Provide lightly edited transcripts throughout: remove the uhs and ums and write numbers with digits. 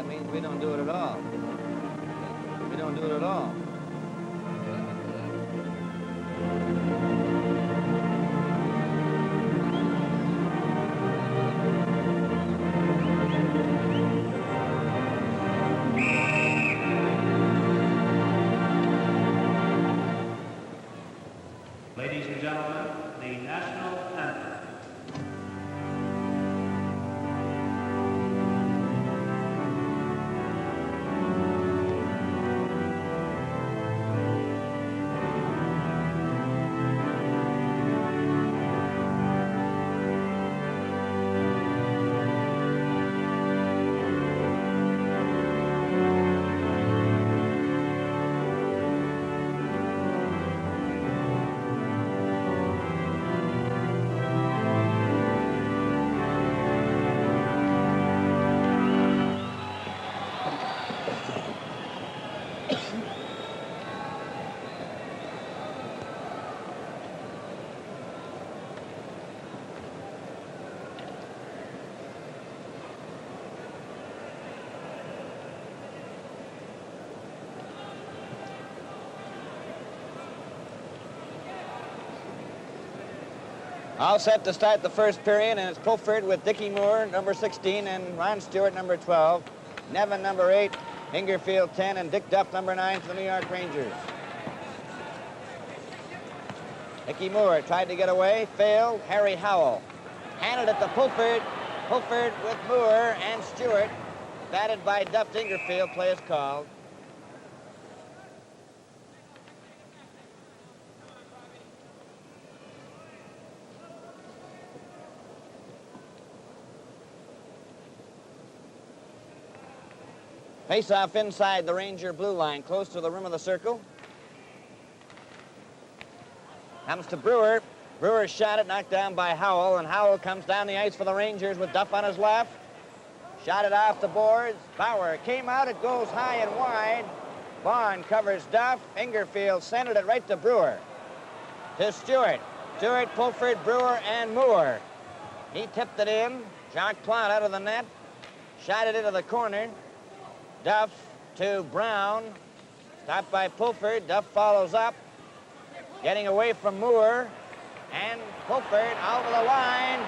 means we don't do it at all. We don't do it at all. Ladies and gentlemen, the national anthem. All set to start the first period, and it's Pulford with Dickie Moore, number 16, and Ron Stewart, number 12. Nevin, number 8, Ingerfield, 10, and Dick Duff, number 9, for the New York Rangers. Dickie Moore tried to get away, failed. Harry Howell handed it to Pulford. Pulford with Moore and Stewart. Batted by Duff to Ingerfield, play is called. Face-off inside the Ranger blue line, close to the rim of the circle. Comes to Brewer. Brewer shot it, knocked down by Howell, and Howell comes down the ice for the Rangers with Duff on his left. Shot it off the boards. Bauer came out, it goes high and wide. Vaughn covers Duff. Ingerfield centered it right to Brewer. To Stewart. Stewart, Pulford, Brewer, and Moore. He tipped it in. Jacques Plante out of the net. Shot it into the corner. Duff to Brown. Stopped by Pulford. Duff follows up. Getting away from Moore. And Pulford over the line.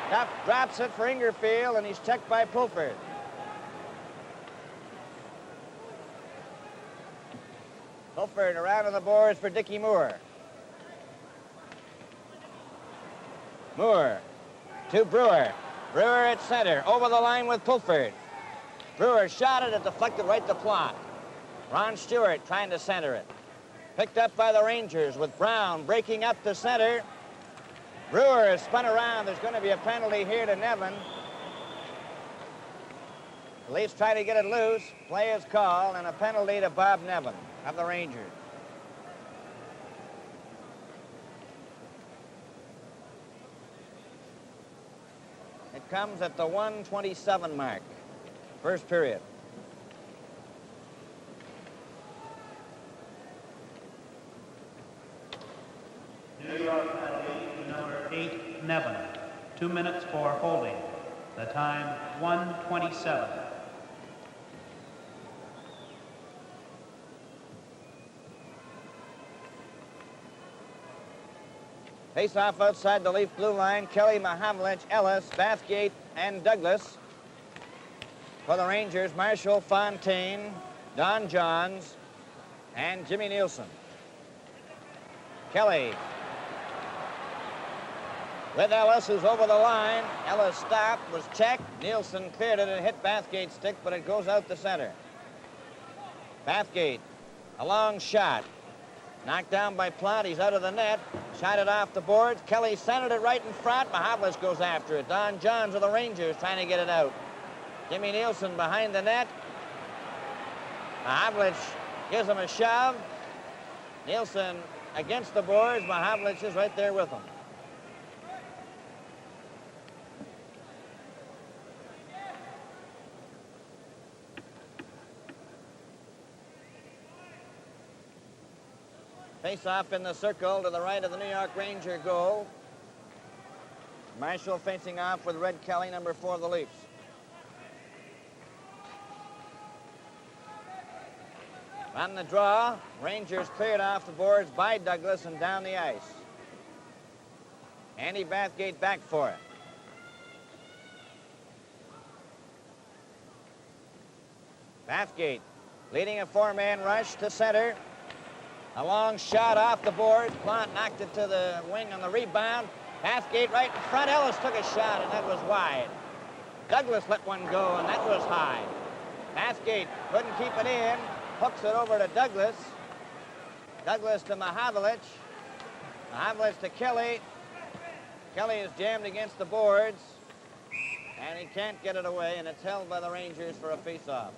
Duff drops it for Ingerfield, and he's checked by Pulford. Pulford around on the boards for Dickie Moore. Moore to Brewer. Brewer at center. Over the line with Pulford. Brewer shot it deflected right to Plante. Ron Stewart trying to center it. Picked up by the Rangers with Brown breaking up the center. Brewer is spun around. There's going to be a penalty here to Nevin. The Leafs try to get it loose. Play is called, and a penalty to Bob Nevin of the Rangers. It comes at the 1:27 mark. First period. New York penalty to number 8, Nevin. 2 minutes for holding. The time, 1:27. Face-off outside the Leaf blue line. Kelly, Mahavlich, Ellis, Bathgate, and Douglas. For the Rangers, Marshall, Fontaine, Don Johns, and Jimmy Nielsen. Kelly with Ellis, who's over the line. Ellis stopped, was checked. Nielsen cleared it and hit Bathgate's stick, but it goes out the center. Bathgate, a long shot. Knocked down by Plante. He's out of the net. Shot it off the boards. Kelly centered it right in front. Mahavlich goes after it. Don Johns of the Rangers trying to get it out. Jimmy Nielsen behind the net. Mahavlich gives him a shove. Nielsen against the boards. Mahavlich is right there with him. Face-off in the circle to the right of the New York Ranger goal. Marshall facing off with Red Kelly, number 4 of the Leafs. On the draw, Rangers cleared off the boards by Douglas and down the ice. Andy Bathgate back for it. Bathgate leading a four-man rush to center. A long shot off the board. Plant knocked it to the wing on the rebound. Bathgate right in front. Ellis took a shot, and that was wide. Douglas let one go, and that was high. Bathgate couldn't keep it in. Hooks it over to Douglas. Douglas to Mahavlich. Mahavlich to Kelly. Kelly is jammed against the boards, and he can't get it away, and it's held by the Rangers for a face-off.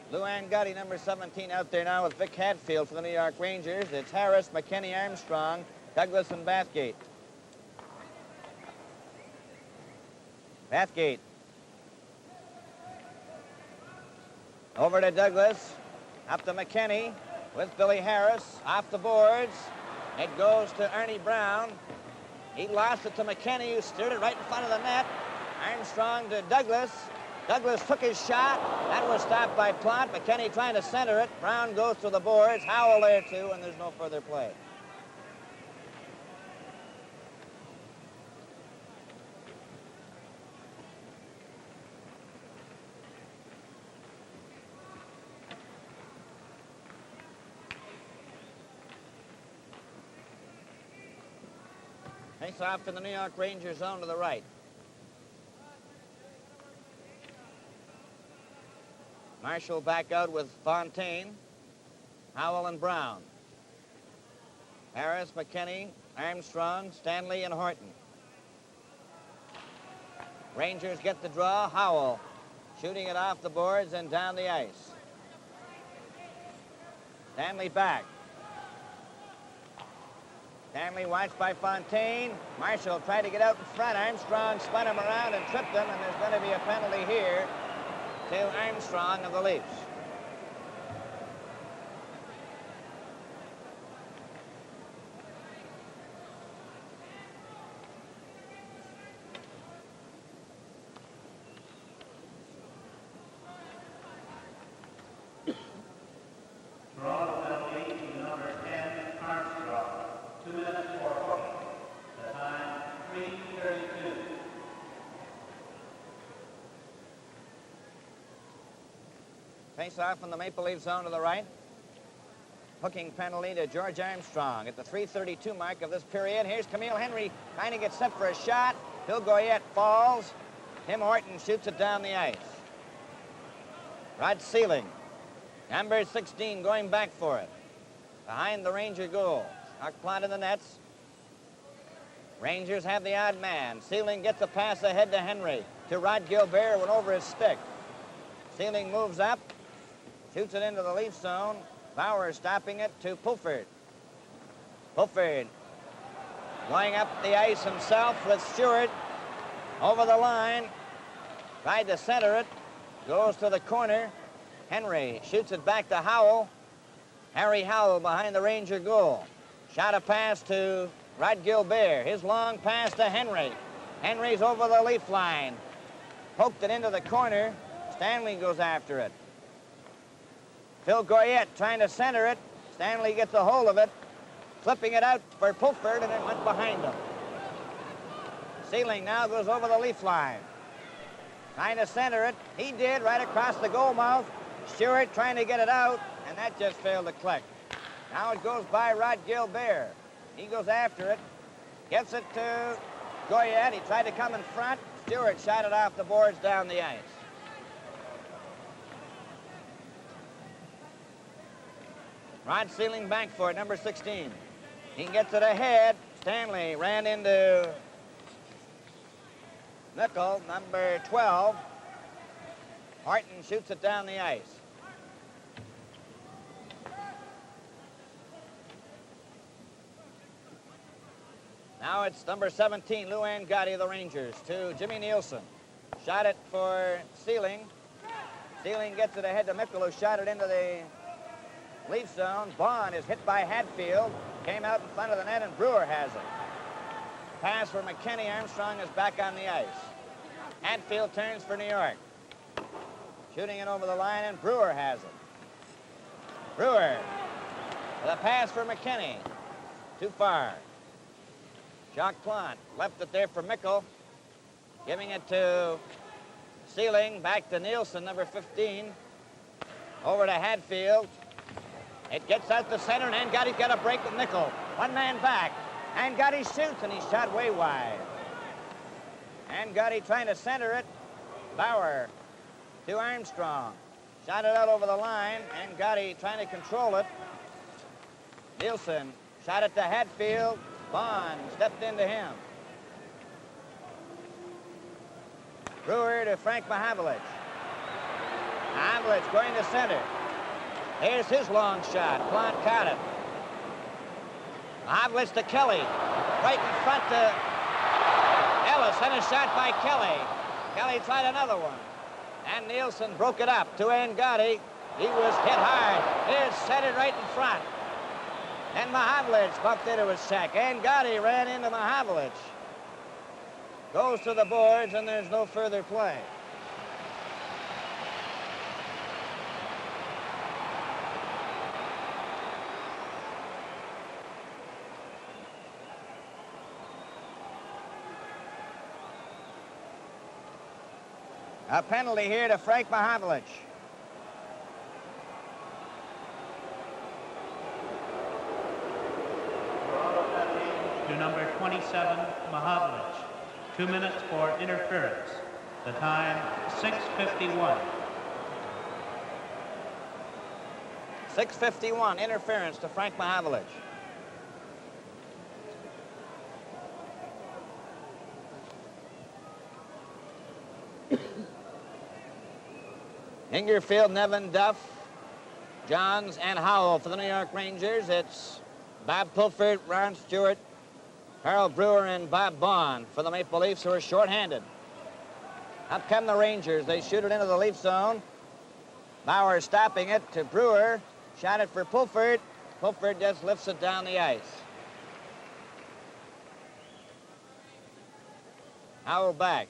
Luann Gotti, number 17, out there now with Vic Hadfield for the New York Rangers. It's Harris, McKinney, Armstrong, Douglas, and Bathgate. Bathgate. Over to Douglas. Up to McKinney with Billy Harris. Off the boards. It goes to Ernie Brown. He lost it to McKinney, who steered it right in front of the net. Armstrong to Douglas. Douglas took his shot. That was stopped by Plott. McKinney trying to center it. Brown goes to the boards. Howell there too, and there's no further play. Face off in the New York Rangers zone to the right. Marshall back out with Fontaine, Howell, and Brown. Harris, McKinney, Armstrong, Stanley, and Horton. Rangers get the draw. Howell shooting it off the boards and down the ice. Stanley back. Stanley watched by Fontaine. Marshall tried to get out in front. Armstrong spun him around and tripped him, and there's going to be a penalty here to Armstrong of the Leafs. Draw penalty to number 10, Armstrong. 2 minutes for hooking. The time, 3:32. Face off in the Maple Leaf zone to the right. Hooking penalty to George Armstrong at the 3:32 mark of this period. Here's Camille Henry trying to get set for a shot. Bill Goyette falls. Tim Horton shoots it down the ice. Rod Sealing, number 16, going back for it. Behind the Ranger goal. Knocked Plott in the nets. Rangers have the odd man. Sealing gets a pass ahead to Henry. To Rod Gilbert, went over his stick. Sealing moves up. Shoots it into the Leaf zone. Bauer stopping it to Pulford. Pulford going up the ice himself with Stewart. Over the line. Tried to center it. Goes to the corner. Henry shoots it back to Howell. Harry Howell behind the Ranger goal. Shot a pass to Rod Gilbert. His long pass to Henry. Henry's over the Leaf line. Poked it into the corner. Stanley goes after it. Phil Goyette trying to center it. Stanley gets a hold of it. Flipping it out for Pulford, and it went behind him. Sealing now goes over the Leaf line. Trying to center it. He did, right across the goal mouth. Stewart trying to get it out, and that just failed to click. Now it goes by Rod Gilbert. He goes after it. Gets it to Goyette. He tried to come in front. Stewart shot it off the boards down the ice. Rod Sealing back for it, number 16. He gets it ahead. Stanley ran into Nickel, number 12. Horton shoots it down the ice. Now it's number 17, Lou Gotti of the Rangers, to Jimmy Nielsen. Shot it for Sealing. Sealing gets it ahead to Mickle, who shot it into the leaf zone. Bond is hit by Hatfield. Came out in front of the net, and Brewer has it. Pass for McKinney. Armstrong is back on the ice. Hatfield turns for New York. Shooting it over the line, and Brewer has it. Brewer with a pass for McKinney. Too far. Jacques Plante left it there for Mickle. Giving it to Sealing. Back to Nielsen, number 15. Over to Hatfield. It gets out the center, and Angotti's got a break with Mickle. One man back. Angotti shoots, and he's shot way wide. Angotti trying to center it. Bauer to Armstrong. Shot it out over the line. Angotti trying to control it. Nielsen shot it to Hatfield. Bond stepped into him. Brewer to Frank Mahavlich. Mahavlich going to center. Here's his long shot. Plante caught it. Mahavlich to Kelly. Right in front to Ellis. And a shot by Kelly. Kelly tried another one. And Nielsen broke it up to Angotti. He was hit hard. Here's centered right in front. And Mahavlich bumped into his sack. Angotti ran into Mahavlich. Goes to the boards, and there's no further play. A penalty here to Frank Mahavlich. To number 27, Mahavlich. 2 minutes for interference. The time, 6:51. 6:51, interference to Frank Mahavlich. Ingerfield, Nevin, Duff, Johns, and Howell for the New York Rangers. It's Bob Pulford, Ron Stewart, Harold Brewer, and Bob Bond for the Maple Leafs, who are shorthanded. Up come the Rangers. They shoot it into the Leaf zone. Bauer stopping it to Brewer. Shot it for Pulford. Pulford just lifts it down the ice. Howell back.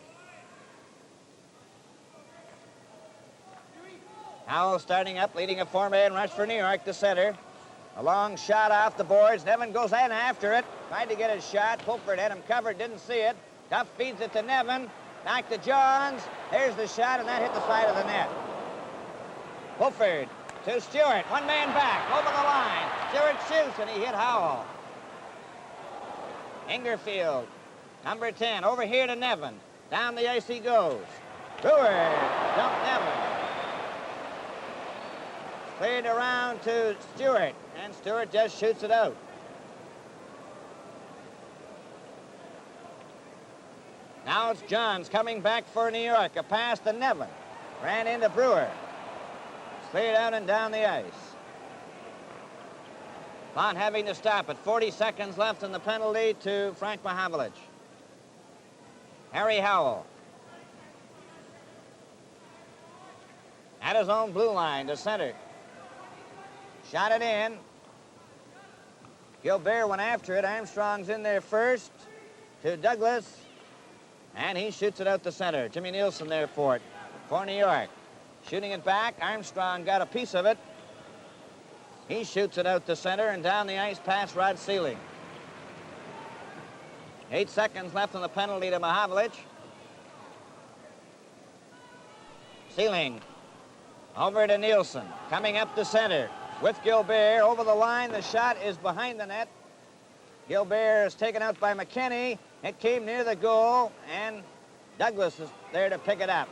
Howell starting up, leading a four-man rush for New York to center. A long shot off the boards. Nevin goes in after it. Tried to get his shot. Pulford had him covered, didn't see it. Duff feeds it to Nevin. Back to Johns. There's the shot, and that hit the side of the net. Pulford to Stewart. One man back, over the line. Stewart shoots, and he hit Howell. Ingerfield, number 10, over here to Nevin. Down the ice he goes. Brewer dumped Nevin. Cleared around to Stewart, and Stewart just shoots it out. Now it's Johns coming back for New York. A pass to Nevin. Ran into Brewer. Cleared out and down the ice. Plante having to stop it. 40 seconds left in the penalty to Frank Mahavlich. Harry Howell. At his own blue line to center. Shot it in. Gilbert went after it. Armstrong's in there first to Douglas. And he shoots it out the center. Jimmy Nielsen there for it, for New York. Shooting it back. Armstrong got a piece of it. He shoots it out the center and down the ice past Rod Sealing. 8 seconds left on the penalty to Mahavlich. Sealing over to Nielsen. Coming up the center with Gilbert over the line. The shot is behind the net. Gilbert is taken out by McKinney. It came near the goal, and Douglas is there to pick it up.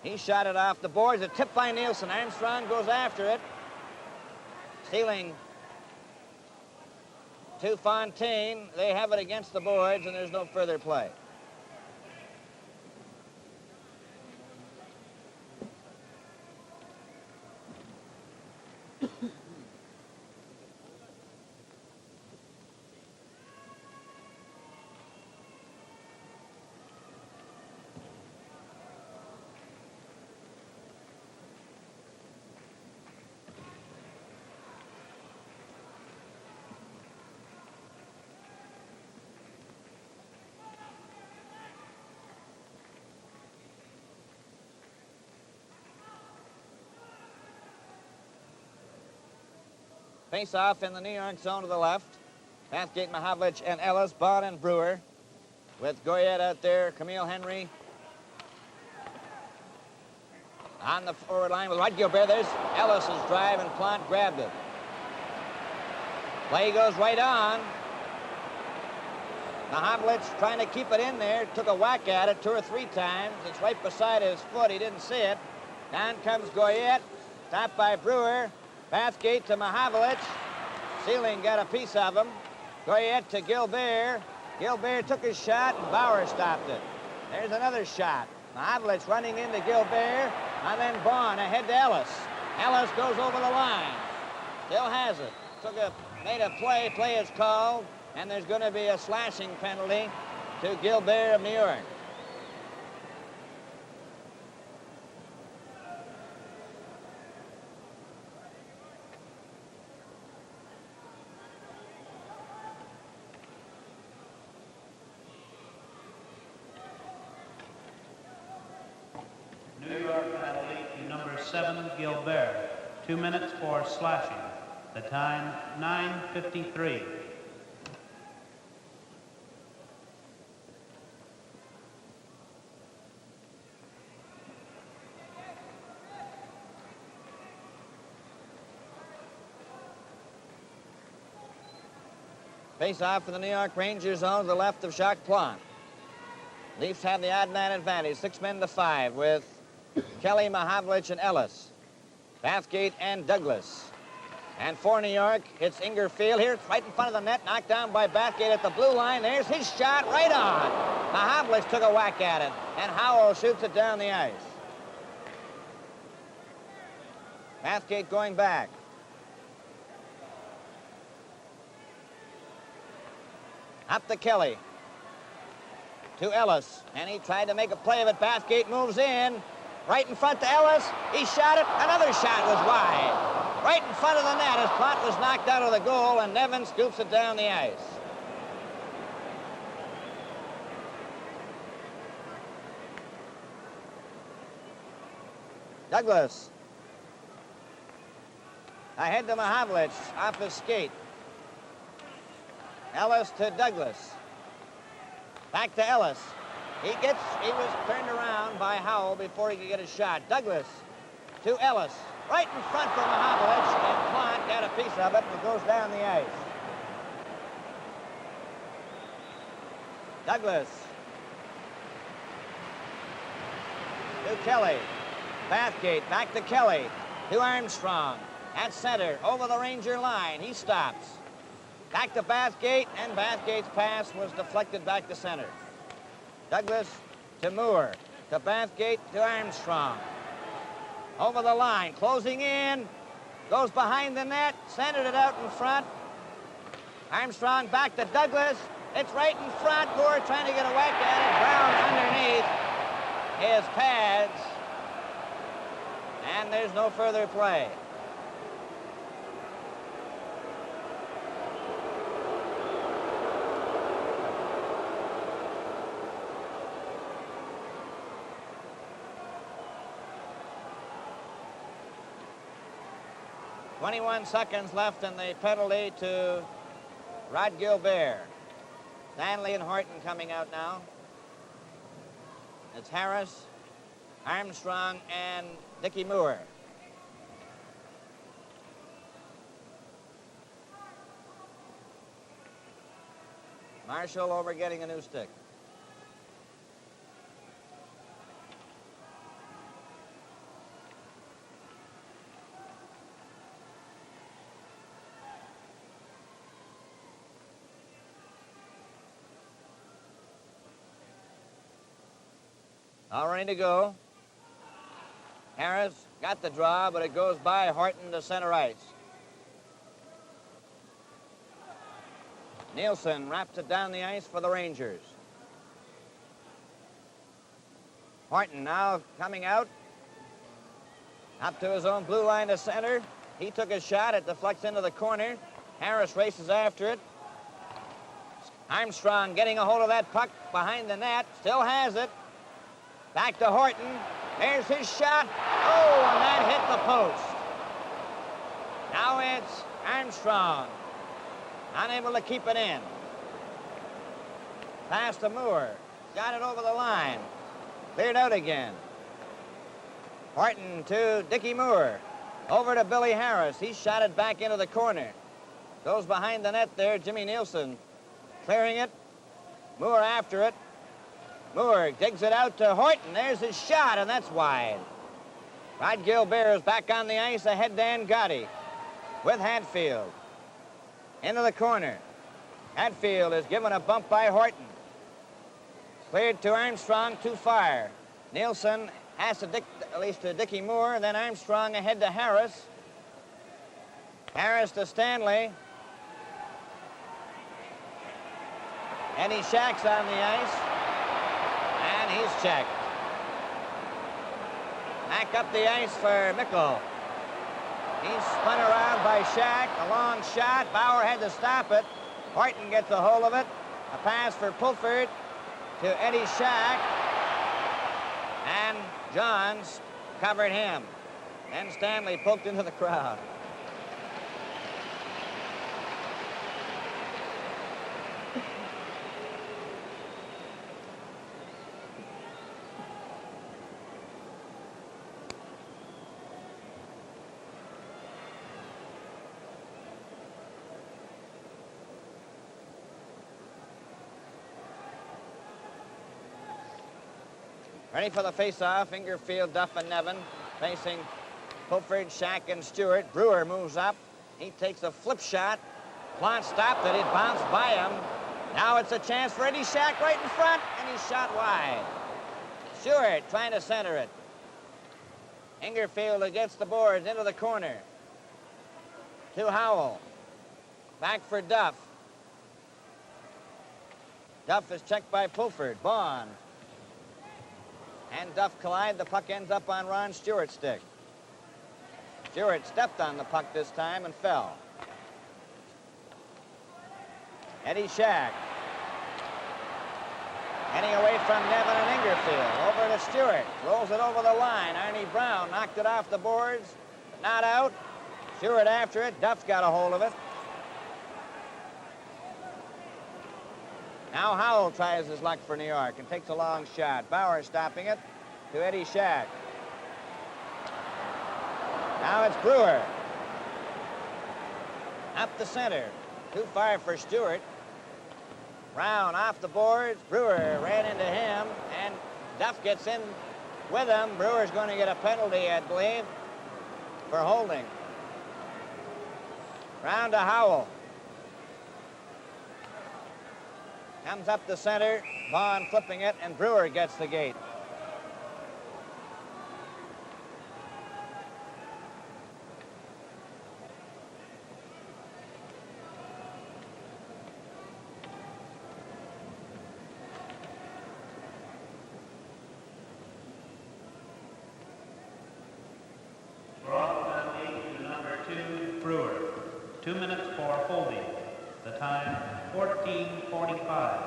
He shot it off the boards. A tip by Nielsen. Armstrong goes after it. Sealing to Fontaine. They have it against the boards, and there's no further play. Face-off in the New York zone to the left. Bathgate, Mahavlich, and Ellis, Bond, and Brewer. With Goyette out there, Camille Henry. On the forward line with Rod Gilbert. There's Ellis's drive, and Plant grabbed it. Play goes right on. Mahavlich trying to keep it in there. Took a whack at it 2 or 3 times. It's right beside his foot. He didn't see it. Down comes Goyette. Stopped by Brewer. Bathgate to Mahavlich. Sealing got a piece of him. Goyette to Gilbert. Gilbert took his shot, and Bauer stopped it. There's another shot. Mahavlich running into Gilbert, and then Bond ahead to Ellis. Ellis goes over the line. Still has it. Made a play. Play is called, and there's going to be a slashing penalty to Gilbert of New York. New York penalty to number 7, Gilbert. 2 minutes for slashing. The time, 9:53. Face-off for the New York Rangers zone to the left of Jacques Plante. Leafs have the odd man advantage, 6 men to 5, with Kelly, Mahavlich, and Ellis. Bathgate and Douglas. And for New York, it's Ingerfield here, right in front of the net, knocked down by Bathgate at the blue line. There's his shot right on. Mahavlich took a whack at it, and Howell shoots it down the ice. Bathgate going back. Up to Kelly. To Ellis, and he tried to make a play of it. Bathgate moves in. Right in front to Ellis. He shot it. Another shot was wide. Right in front of the net as Plante was knocked out of the goal, and Nevin scoops it down the ice. Douglas. Ahead to Mahavlich, off his skate. Ellis to Douglas. Back to Ellis. He was turned around by Howell before he could get a shot. Douglas to Ellis. Right in front for Mahavlich, and Plante got a piece of it and goes down the ice. Douglas to Kelly. Bathgate, back to Kelly. To Armstrong. At center, over the Ranger line. He stops. Back to Bathgate, and Bathgate's pass was deflected back to center. Douglas to Moore, to Bathgate, to Armstrong. Over the line, closing in, goes behind the net, centered it out in front. Armstrong back to Douglas. It's right in front. Moore trying to get a whack at it. Brown underneath his pads. And there's no further play. .21 seconds left in the penalty to Rod Gilbert. Stanley and Horton coming out now. It's Harris, Armstrong, and Dickie Moore. Marshall over getting a new stick. All ready to go. Harris got the draw, but it goes by Horton to center ice. Nielsen wraps it down the ice for the Rangers. Horton now coming out. Up to his own blue line to center. He took a shot. It deflects into the corner. Harris races after it. Armstrong getting a hold of that puck behind the net. Still has it. Back to Horton. There's his shot. Oh, and that hit the post. Now Now it's Armstrong, unable to keep it in. Pass to Moore, got it over the line, cleared out again. Horton to Dickie Moore, over to Billy Harris. He shot it back into the corner. Goes behind the net there, Jimmy Nielsen clearing it. Moore after it. Moore digs it out to Horton. There's his shot, and that's wide. Rod Gilbert is back on the ice ahead to Gotti with Hatfield. Into the corner. Hatfield is given a bump by Horton. Cleared to Armstrong, too far. Nielsen has to at least to Dickie Moore, then Armstrong ahead to Harris. Harris to Stanley. Eddie Shack's on the ice, and he's checked. Back up the ice for Mickle. He's spun around by Shack, a long shot. Bauer had to stop it. Horton gets a hold of it. A pass for Pulford to Eddie Shack, and Johns covered him. Then Stanley poked into the crowd. Ready for the face-off, Ingerfield, Duff, and Nevin facing Pulford, Shack, and Stewart. Brewer moves up. He takes a flip shot. Plant stopped it. It bounced by him. Now it's a chance for Eddie Shack right in front, and he's shot wide. Stewart trying to center it. Ingerfield against the boards into the corner. To Howell. Back for Duff. Duff is checked by Pulford. Bond. And Duff collide. The puck ends up on Ron Stewart's stick. Stewart stepped on the puck this time and fell. Eddie Shack. Heading away from Nevin and Ingerfield. Over to Stewart. Rolls it over the line. Arnie Brown knocked it off the boards, but not out. Stewart after it. Duff's got a hold of it. Now Howell tries his luck for New York and takes a long shot. Bauer stopping it to Eddie Shack. Now it's Brewer. Up the center. Too far for Stewart. Brown off the boards. Brewer ran into him, and Duff gets in with him. Brewer's going to get a penalty, I believe, for holding. Round to Howell. Comes up the center, Vaughn flipping it, and Brewer gets the gate. Brought to number 2, Brewer. 2 minutes for holding. The time, 14:45.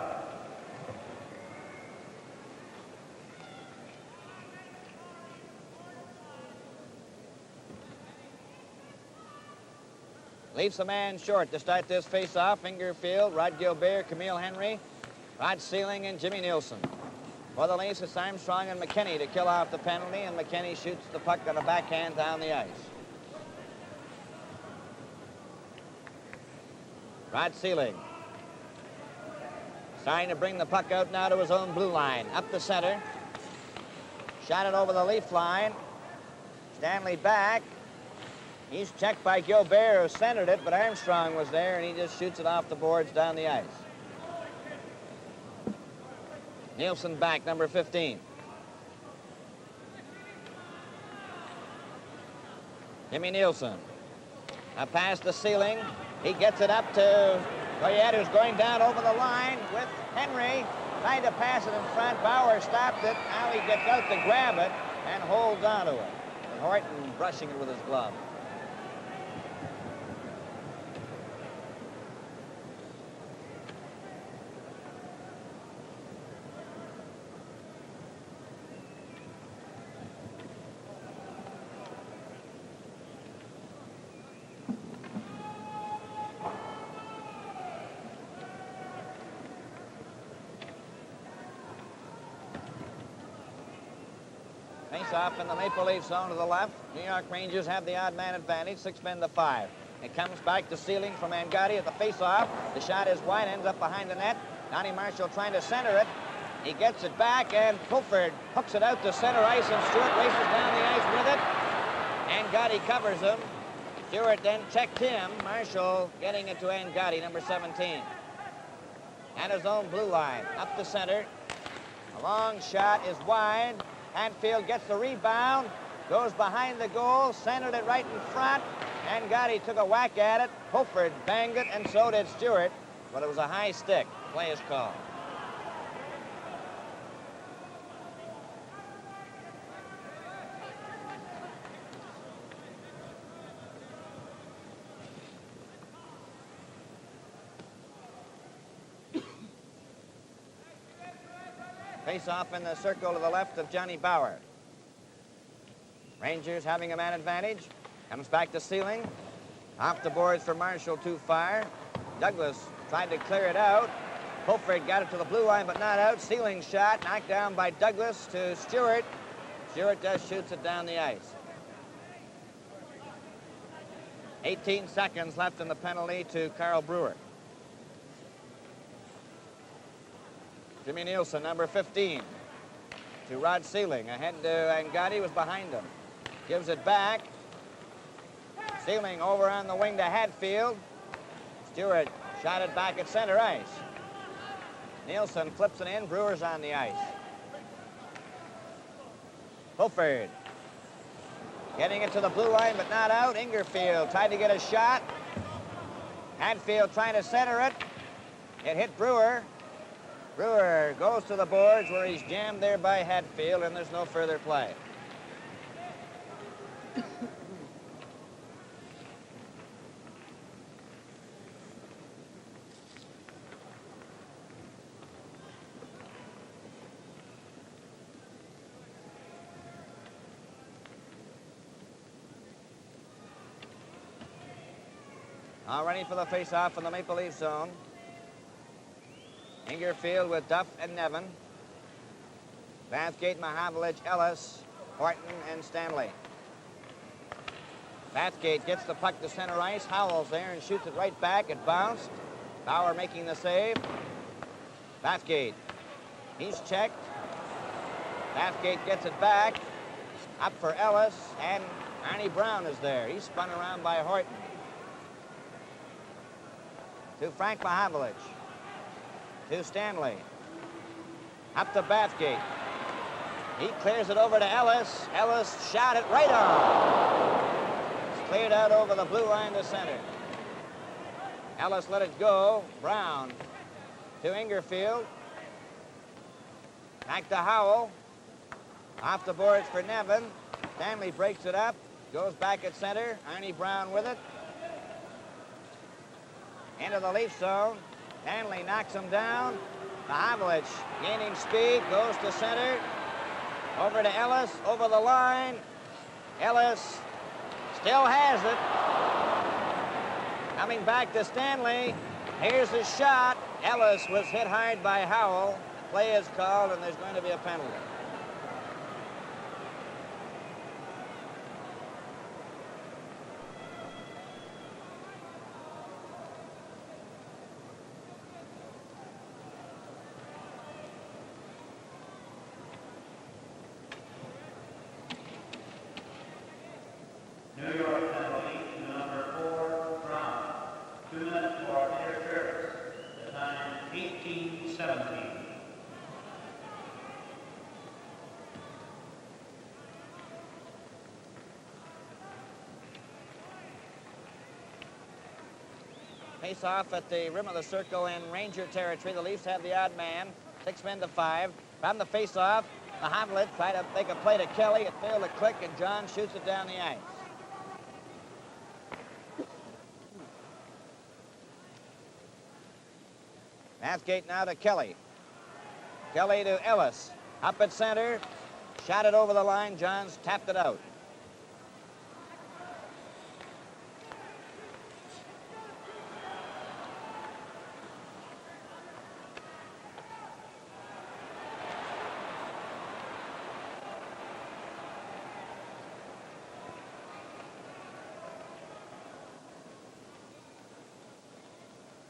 Leafs a man short to start this face-off. Ingerfield, Rod Gilbert, Camille Henry, Rod Sealing, and Jimmy Nielsen. For the Leafs, it's Armstrong and McKinney to kill off the penalty, and McKinney shoots the puck on a backhand down the ice. Rod Sealing. Starting to bring the puck out now to his own blue line. Up the center. Shot it over the Leaf line. Stanley back. He's checked by Gilbert, who centered it, but Armstrong was there, and he just shoots it off the boards down the ice. Nielsen back, number 15. Jimmy Nielsen. A pass to Sealing. He gets it up to Goyette, who's going down over the line with Henry. Trying to pass it in front. Bauer stopped it. Now he gets out to grab it and holds onto it. And Horton brushing it with his glove. Face-off in the Maple Leaf zone to the left. New York Rangers have the odd man advantage, 6 men to 5. It comes back to Sealing from Angotti at the face-off. The shot is wide, ends up behind the net. Donnie Marshall trying to center it. He gets it back, and Fulford hooks it out to center ice, and Stewart races down the ice with it. Angotti covers him. Stewart then checked him. Marshall getting it to Angotti, number 17. At his own blue line, up the center. A long shot is wide. Hatfield gets the rebound, goes behind the goal, centered it right in front. Angotti took a whack at it. Fulford banged it, and so did Stewart, but it was a high stick. Play is called. Face-off in the circle to the left of Johnny Bauer. Rangers having a man advantage. Comes back to Sealing. Off the boards for Marshall, too far. Douglas tried to clear it out. Fulford got it to the blue line, but not out. Sealing shot, knocked down by Douglas to Stewart. Stewart just shoots it down the ice. 18 seconds left in the penalty to Carl Brewer. Jimmy Nielsen, number 15, to Rod Sealing. Ahead to Angotti, was behind him. Gives it back. Sealing over on the wing to Hatfield. Stewart shot it back at center ice. Nielsen flips it in. Brewer's on the ice. Fulford getting it to the blue line, but not out. Ingerfield tried to get a shot. Hatfield trying to center it. It hit Brewer. Brewer goes to the boards where he's jammed there by Hatfield, and there's no further play. All ready for the face-off in the Maple Leaf zone. Ingerfield with Duff and Nevin. Bathgate, Mahavlich, Ellis, Horton, and Stanley. Bathgate gets the puck to center ice. Howell's there and shoots it right back. It bounced. Bauer making the save. Bathgate. He's checked. Bathgate gets it back. Up for Ellis, and Arnie Brown is there. He's spun around by Horton. To Frank Mahavlich. To Stanley. Up to Bathgate. He clears it over to Ellis. Ellis shot it right on. It's cleared out over the blue line to center. Ellis let it go. Brown to Ingerfield. Back to Howell. Off the boards for Nevin. Stanley breaks it up. Goes back at center. Arnie Brown with it. Into the Leaf zone. Stanley knocks him down. Mahavlich gaining speed, goes to center. Over to Ellis, over the line. Ellis still has it. Coming back to Stanley. Here's his shot. Ellis was hit hard by Howell. Play is called, and there's going to be a penalty. New York penalty, number 4, Brown. 2 minutes for interference. The time 18:17. Face off at the rim of the circle in Ranger territory. The Leafs have the odd man, 6 men to 5. From the face off, Mahavlich tried to make a play to Kelly. It failed to click, and John shoots it down the ice. Bathgate now to Kelly. Kelly to Ellis. Up at center. Shot it over the line. Johns tapped it out.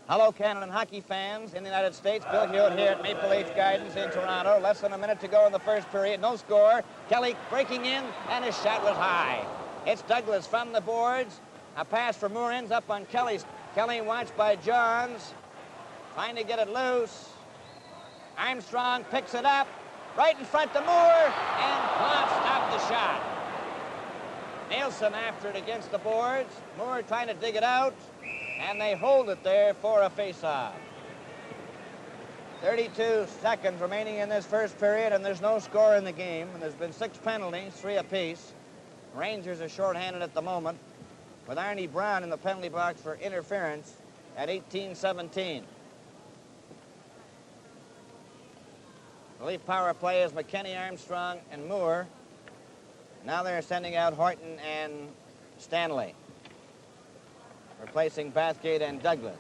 Hello, Canada hockey fans in the United States. Bill Hewitt here at Maple Leaf Gardens in Toronto. Less than a minute to go in the first period. No score. Kelly breaking in, and his shot was high. It's Douglas from the boards. A pass for Moore ends up on Kelly's. Kelly watched by Johns. Trying to get it loose. Armstrong picks it up. Right in front to Moore, and Plot stopped the shot. Nielsen after it against the boards. Moore trying to dig it out. And they hold it there for a face-off. 32 seconds remaining in this first period, and there's no score in the game. And there's been 6 penalties, 3 apiece. Rangers are shorthanded at the moment, with Arnie Brown in the penalty box for interference at 18-17. The Leaf power play is McKinney, Armstrong, and Moore. Now they're sending out Horton and Stanley, replacing Bathgate and Douglas.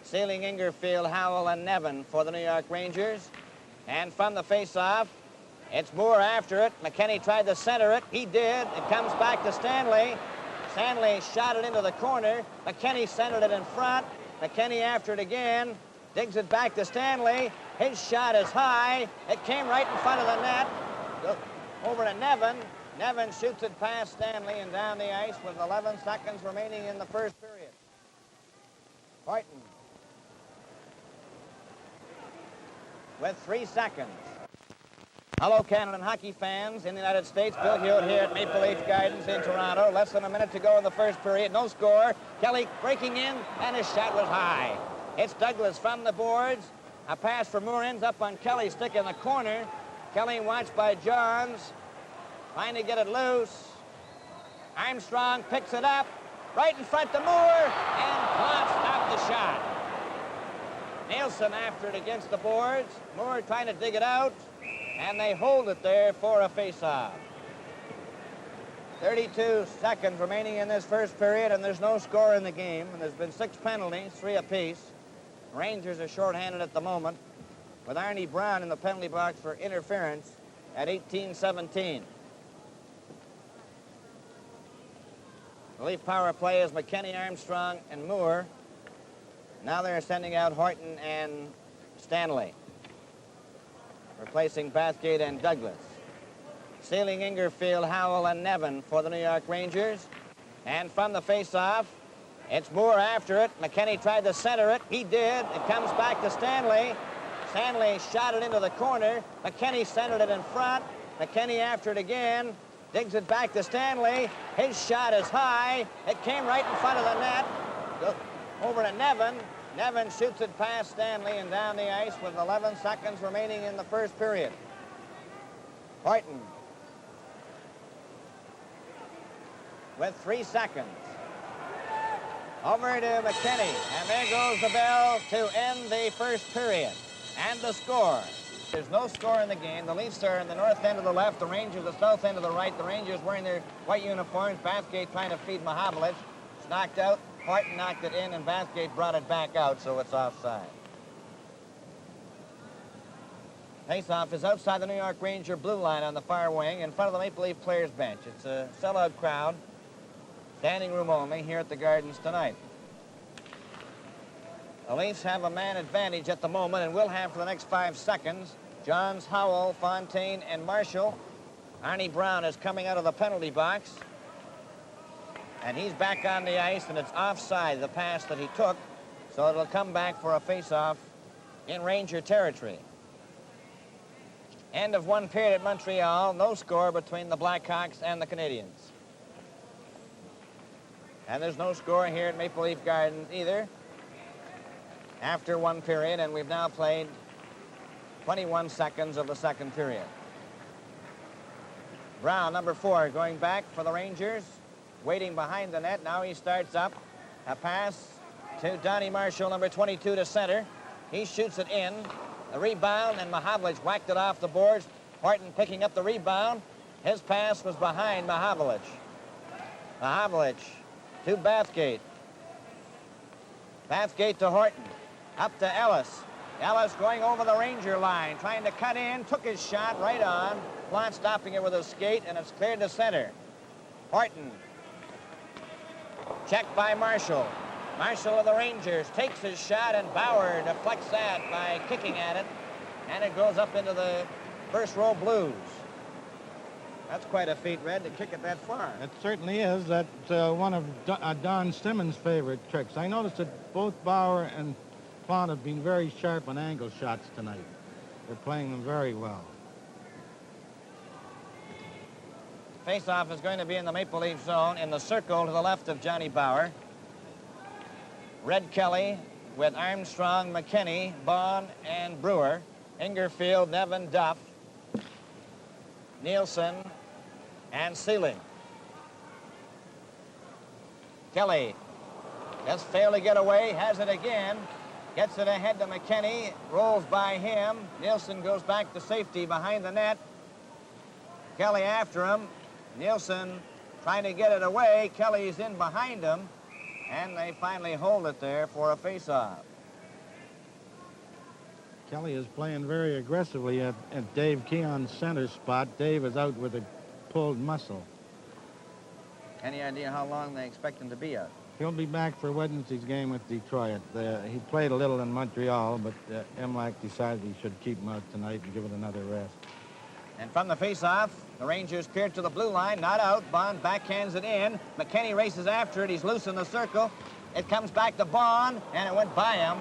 Sealing, Ingerfield, Howell, and Nevin for the New York Rangers. And from the face-off, it's Moore after it. McKinney tried to center it. He did. It comes back to Stanley. Stanley shot it into the corner. McKinney centered it in front. McKinney after it again. Digs it back to Stanley. His shot is high. It came right in front of the net. Over to Nevin. Nevin shoots it past Stanley and down the ice with 11 seconds remaining in the first period. Horton with 3 seconds. Hello, Canada hockey fans in the United States. Bill Hewitt here at Maple Leaf Gardens in Toronto. Less than a minute to go in the first period. No score. Kelly breaking in, and his shot was high. It's Douglas from the boards. A pass for Moore ends up on Kelly's stick in the corner. Kelly watched by Johns. Trying to get it loose. Armstrong picks it up. Right in front to Moore, and Plot stopped the shot. Nielsen after it against the boards. Moore trying to dig it out, and they hold it there for a face-off. 32 seconds remaining in this first period, and there's no score in the game. And there's been 6 penalties, 3 apiece. Rangers are shorthanded at the moment, with Arnie Brown in the penalty box for interference at 18-17. The Leaf power play is McKinney, Armstrong, and Moore. Now they're sending out Horton and Stanley, replacing Bathgate and Douglas. Sealing, Ingerfield, Howell, and Nevin for the New York Rangers. And from the face-off, it's Moore after it. McKinney tried to center it. He did. It comes back to Stanley. Stanley shot it into the corner. McKinney centered it in front. McKinney after it again. Digs it back to Stanley. His shot is high. It came right in front of the net. Over to Nevin. Nevin shoots it past Stanley and down the ice with 11 seconds remaining in the first period. Horton with 3 seconds. Over to McKinney, and there goes the bell to end the first period. And the score. There's no score in the game. The Leafs are in the north end of the left, the Rangers the south end of the right. The Rangers wearing their white uniforms. Bathgate trying to feed Mahavlich. It's knocked out. Horton knocked it in, and Bathgate brought it back out, so it's offside. Faceoff is outside the New York Ranger blue line on the far wing in front of the Maple Leaf players' bench. It's a sellout crowd, standing room only here at the Gardens tonight. The Leafs have a man advantage at the moment and will have for the next 5 seconds. Johns, Howell, Fontaine, and Marshall. Arnie Brown is coming out of the penalty box. And he's back on the ice, and it's offside, the pass that he took. So it'll come back for a face-off in Ranger territory. End of 1 period at Montreal. No score between the Blackhawks and the Canadiens. And there's no score here at Maple Leaf Gardens either. After 1 period, and we've now played 21 seconds of the second period. Brown, number 4, going back for the Rangers, waiting behind the net. Now he starts up. A pass to Donnie Marshall, number 22, to center. He shoots it in. The rebound, and Mahavlich whacked it off the boards. Horton picking up the rebound. His pass was behind Mahavlich. Mahavlich to Bathgate. Bathgate to Horton. Up to Ellis. Ellis going over the Ranger line, trying to cut in, took his shot right on. Plot stopping it with a skate, and it's cleared to center. Horton. Checked by Marshall. Marshall of the Rangers takes his shot, and Bauer deflects that by kicking at it, and it goes up into the first row Blues. That's quite a feat, Red, to kick it that far. It certainly is. That's one of Don Simmons' favorite tricks. I noticed that both Bauer and Font have been very sharp on angle shots tonight. They're playing them very well. Face-off is going to be in the Maple Leaf zone in the circle to the left of Johnny Bauer. Red Kelly with Armstrong, McKinney, Bond, and Brewer. Ingerfield, Nevin, Duff, Nielsen, and Sealing. Kelly just failed to get away, has it again, gets it ahead to McKinney, rolls by him. Nielsen goes back to safety behind the net. Kelly after him. Nielsen trying to get it away. Kelly's in behind him, and they finally hold it there for a face-off. Kelly is playing very aggressively at Dave Keon's center spot. Dave is out with a pulled muscle. Any idea how long they expect him to be out? He'll be back for Wednesday's game with Detroit. He played a little in Montreal, but Emlack decided he should keep him out tonight and give it another rest. And from the face-off, the Rangers clear to the blue line, not out. Bond backhands it in. McKinney races after it. He's loose in the circle. It comes back to Bond, and it went by him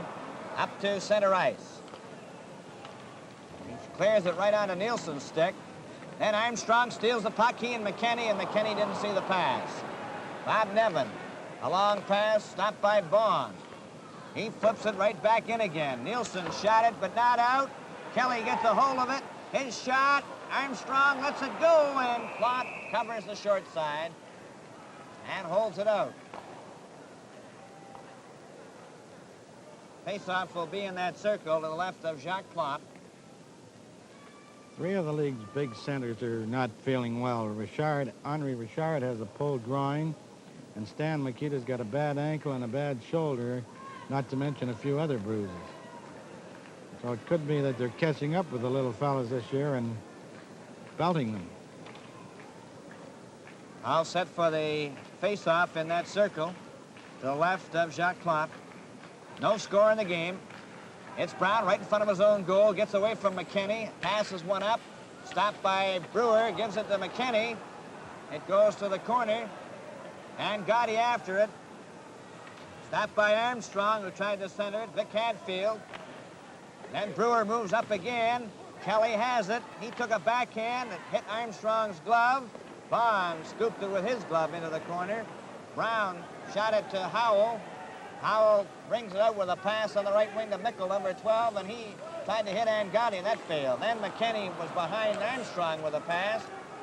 up to center ice. He clears it right onto Nielsen's stick. Then Armstrong steals the puck, he and McKinney didn't see the pass. Bob Nevin, a long pass, stopped by Bond. He flips it right back in again. Nielsen shot it, but not out. Kelly gets a hold of it. His shot, Armstrong lets it go, and Plot covers the short side and holds it out. Faceoff will be in that circle to the left of Jacques Plot. Three of the league's big centers are not feeling well. Henri Richard has a pulled groin, and Stan Mikita's got a bad ankle and a bad shoulder, not to mention a few other bruises. So it could be that they're catching up with the little fellas this year and belting them. All set for the face-off in that circle to the left of Jacques Plot. No score in the game. It's Brown right in front of his own goal, gets away from McKinney, passes one up, stopped by Brewer, gives it to McKinney. It goes to the corner, and Gotti after it. Stopped by Armstrong, who tried to center it. Vic Hadfield. Then Brewer moves up again. Kelly has it. He took a backhand. It hit Armstrong's glove. Bond scooped it with his glove into the corner. Brown shot it to Howell. Howell brings it out with a pass on the right wing to Mickle, number 12, and he tried to hit Angotti, and that failed. Then McKinney was behind Armstrong with a pass,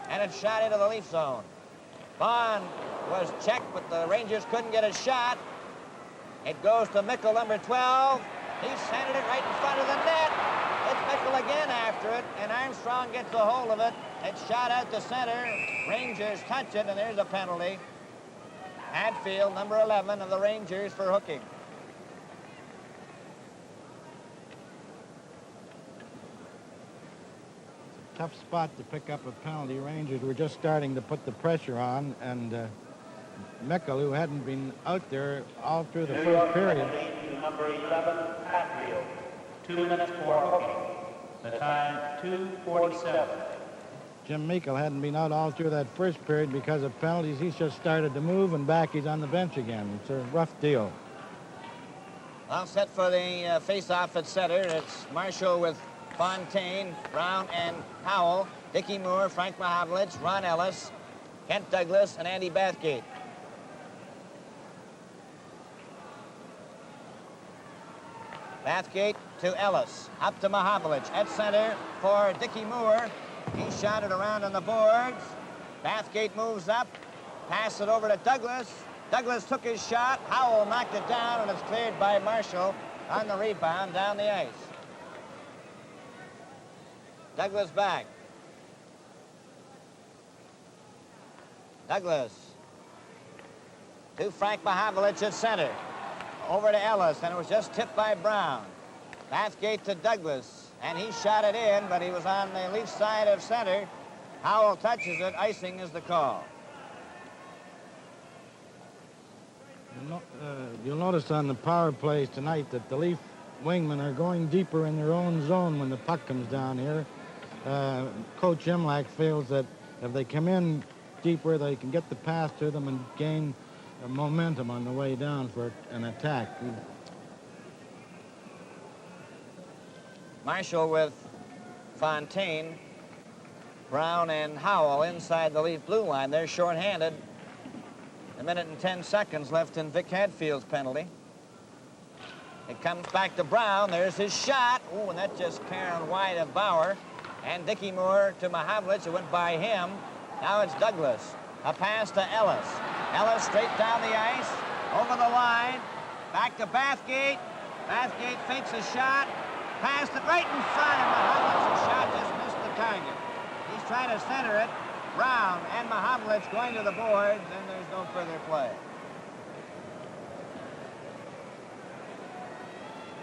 and it shot into the Leaf zone. Bond was checked, but the Rangers couldn't get a shot. It goes to Mickle, number 12. He centered it right in front of the net. It's Mickle again after it, and Armstrong gets a hold of it. It's shot out to center. Rangers touch it, and there's a penalty. Hadfield, number 11 of the Rangers, for hooking. Tough spot to pick up a penalty. Rangers were just starting to put the pressure on, and Mickle, who hadn't been out there all through the first period. Number 11, Hadfield. 2 minutes for hooking. The time, 2:47. Jim Meikle hadn't been out all through that first period because of penalties. He's just started to move, and back he's on the bench again. It's a rough deal. All set for the face-off at center. It's Marshall with Fontaine, Brown, and Howell. Dickie Moore, Frank Mahavlich, Ron Ellis, Kent Douglas, and Andy Bathgate. Bathgate to Ellis. Up to Mahavlich. At center for Dickie Moore. He shot it around on the boards. Bathgate moves up. Pass it over to Douglas. Douglas took his shot. Howell knocked it down, and it's cleared by Marshall on the rebound down the ice. Douglas back. Douglas to Frank Mahavlich at center. Over to Ellis, and it was just tipped by Brown. Bathgate to Douglas, and he shot it in, but he was on the Leaf side of center. Howell touches it. Icing is the call. You'll notice on the power plays tonight that the Leaf wingmen are going deeper in their own zone when the puck comes down here. Coach Imlach feels that if they come in deeper, they can get the pass to them and gain momentum on the way down for an attack. Marshall with Fontaine, Brown and Howell inside the Leaf blue line. They're shorthanded. A minute and 10 seconds left in Vic Hadfield's penalty. It comes back to Brown. There's his shot. Ooh, and that just carried wide of Bauer. And Dickie Moore to Mahavlich. It went by him. Now it's Douglas. A pass to Ellis. Ellis straight down the ice. Over the line. Back to Bathgate. Bathgate fakes a shot. Passed it right in front of Mahavlich's shot. Just missed the target. He's trying to center it. Brown and Mahavlich going to the boards, and there's no further play.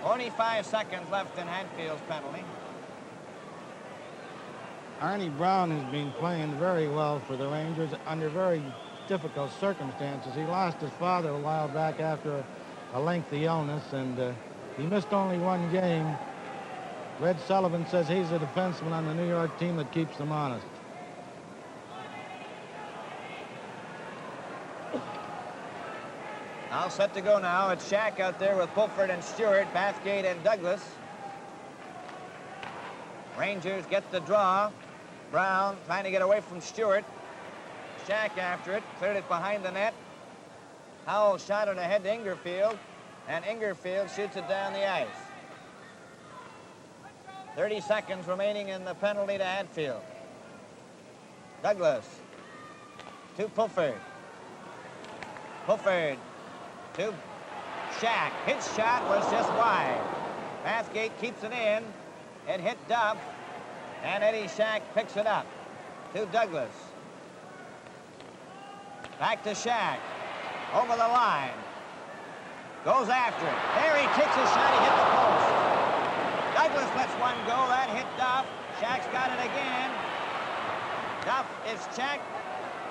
Only 5 seconds left in Hadfield's penalty. Arnie Brown has been playing very well for the Rangers under very difficult circumstances. He lost his father a while back after a lengthy illness, and he missed only one game. Red Sullivan says he's a defenseman on the New York team that keeps them honest. All set to go now. It's Shack out there with Pulford and Stewart, Bathgate and Douglas. Rangers get the draw. Brown trying to get away from Stewart. Shack after it, cleared it behind the net. Howell shot it ahead to Ingerfield, and Ingerfield shoots it down the ice. 30 seconds remaining in the penalty to Hadfield. Douglas to Pulford. Pulford to Shack. His shot was just wide. Bathgate keeps it in. It hit Duff, and Eddie Shack picks it up to Douglas. Back to Shack. Over the line. Goes after it. There he takes a shot. He hit the post. Douglas lets one go. That hit Duff. Shack's got it again. Duff is checked.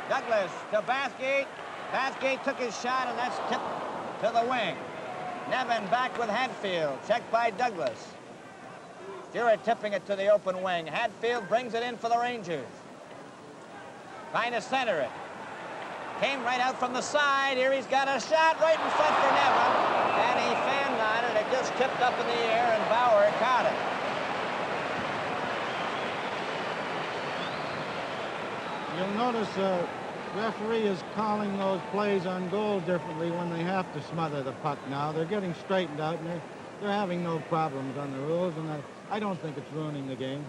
Douglas to Bathgate. Bathgate took his shot, and that's tipped to the wing. Nevin back with Hadfield. Checked by Douglas. Stewart tipping it to the open wing. Hadfield brings it in for the Rangers. Trying to center it. Came right out from the side. Here he's got a shot right in front for Nevin. And he fanned on it. It just tipped up in the air, and Bauer caught it. You'll notice the referee is calling those plays on goal differently when they have to smother the puck now. They're getting straightened out, and they're having no problems on the rules, and I don't think it's ruining the game.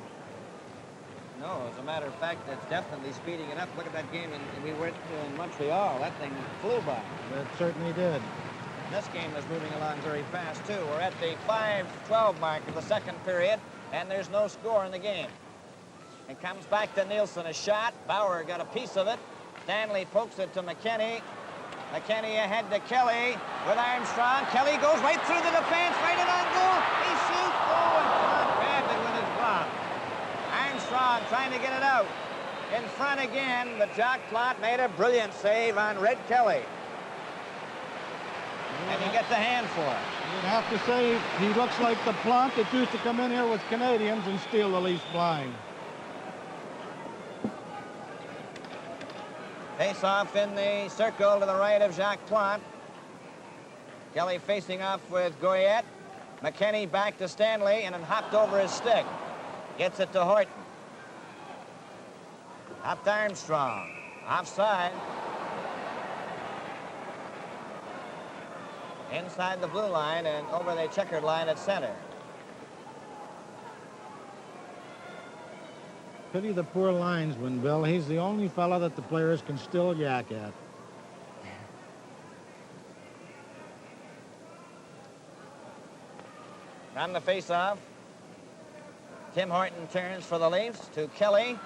No, as a matter of fact, it's definitely speeding it up. Look at that game, and we went in Montreal. That thing flew by. It certainly did. This game is moving along very fast, too. We're at the 5:12 mark of the second period, and there's no score in the game. It comes back to Nielsen, a shot. Bauer got a piece of it. Stanley pokes it to McKinney. McKinney ahead to Kelly with Armstrong. Kelly goes right through the defense, right in on goal. He shoots. Oh, and Plante grabbed it with his glove. Armstrong trying to get it out. In front again, but Jacques Plante made a brilliant save on Red Kelly. And he gets the hand for it. You'd have to say he looks like the Plante that used to come in here with Canadians and steal the Leafs blind. Face off in the circle to the right of Jacques Plante. Kelly facing off with Goyette. McKinney back to Stanley, and then hopped over his stick. Gets it to Horton. Up to Armstrong. Offside. Inside the blue line and over the checkered line at center. Pity the poor linesman, Bill. He's the only fella that the players can still yak at. On the face-off, Tim Horton turns for the Leafs to Kelly,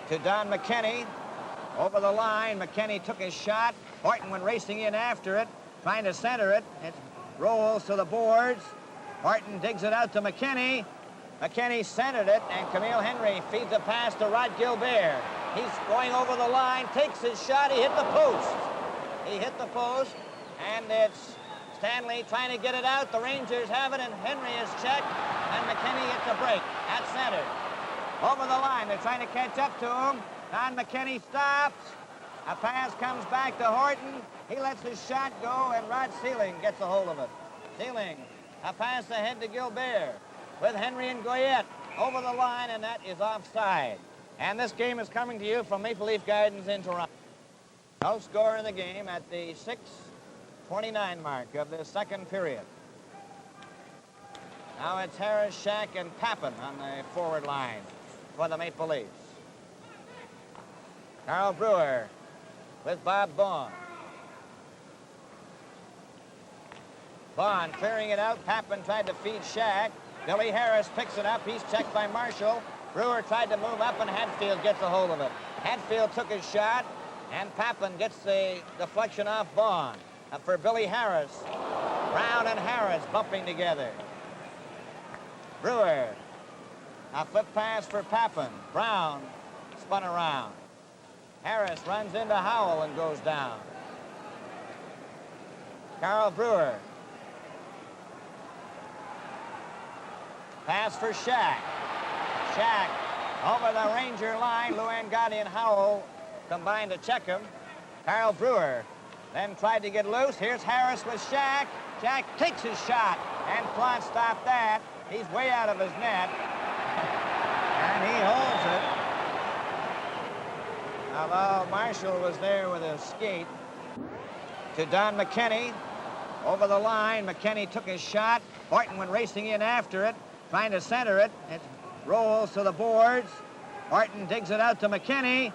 to Don McKinney. Over the line, McKinney took his shot. Horton went racing in after it, trying to center it. It rolls to the boards. Horton digs it out to McKinney. McKinney centered it, and Camille Henry feeds a pass to Rod Gilbert. He's going over the line, takes his shot. He hit the post. He hit the post. And it's Stanley trying to get it out. The Rangers have it, and Henry is checked, and McKinney gets a break at center. Over the line, they're trying to catch up to him. Don McKinney stops. A pass comes back to Horton. He lets his shot go, and Rod Sealing gets a hold of it. Sealing, a pass ahead to Gilbert with Henry and Goyette over the line, and that is offside. And this game is coming to you from Maple Leaf Gardens in Toronto. No score in the game at the 6:29 mark of the second period. Now it's Harris, Shack, and Papin on the forward line for the Maple Leafs. Carl Brewer with Bob Vaughn. Vaughn clearing it out. Papin tried to feed Shack. Billy Harris picks it up. He's checked by Marshall. Brewer tried to move up, and Hatfield gets a hold of it. Hatfield took his shot, and Papin gets the deflection off Vaughn. For Billy Harris. Brown and Harris bumping together. Brewer. A flip pass for Papin. Brown spun around. Harris runs into Howell and goes down. Carl Brewer. Pass for Shack. Shack over the Ranger line. Luann Gotti and Howell combined to check him. Carl Brewer then tried to get loose. Here's Harris with Shack. Shack takes his shot, and Plante stopped that. He's way out of his net, and he holds it. Although Marshall was there with his skate. To Don McKinney. Over the line, McKinney took his shot. Horton went racing in after it, trying to center it. It rolls to the boards. Horton digs it out to McKinney.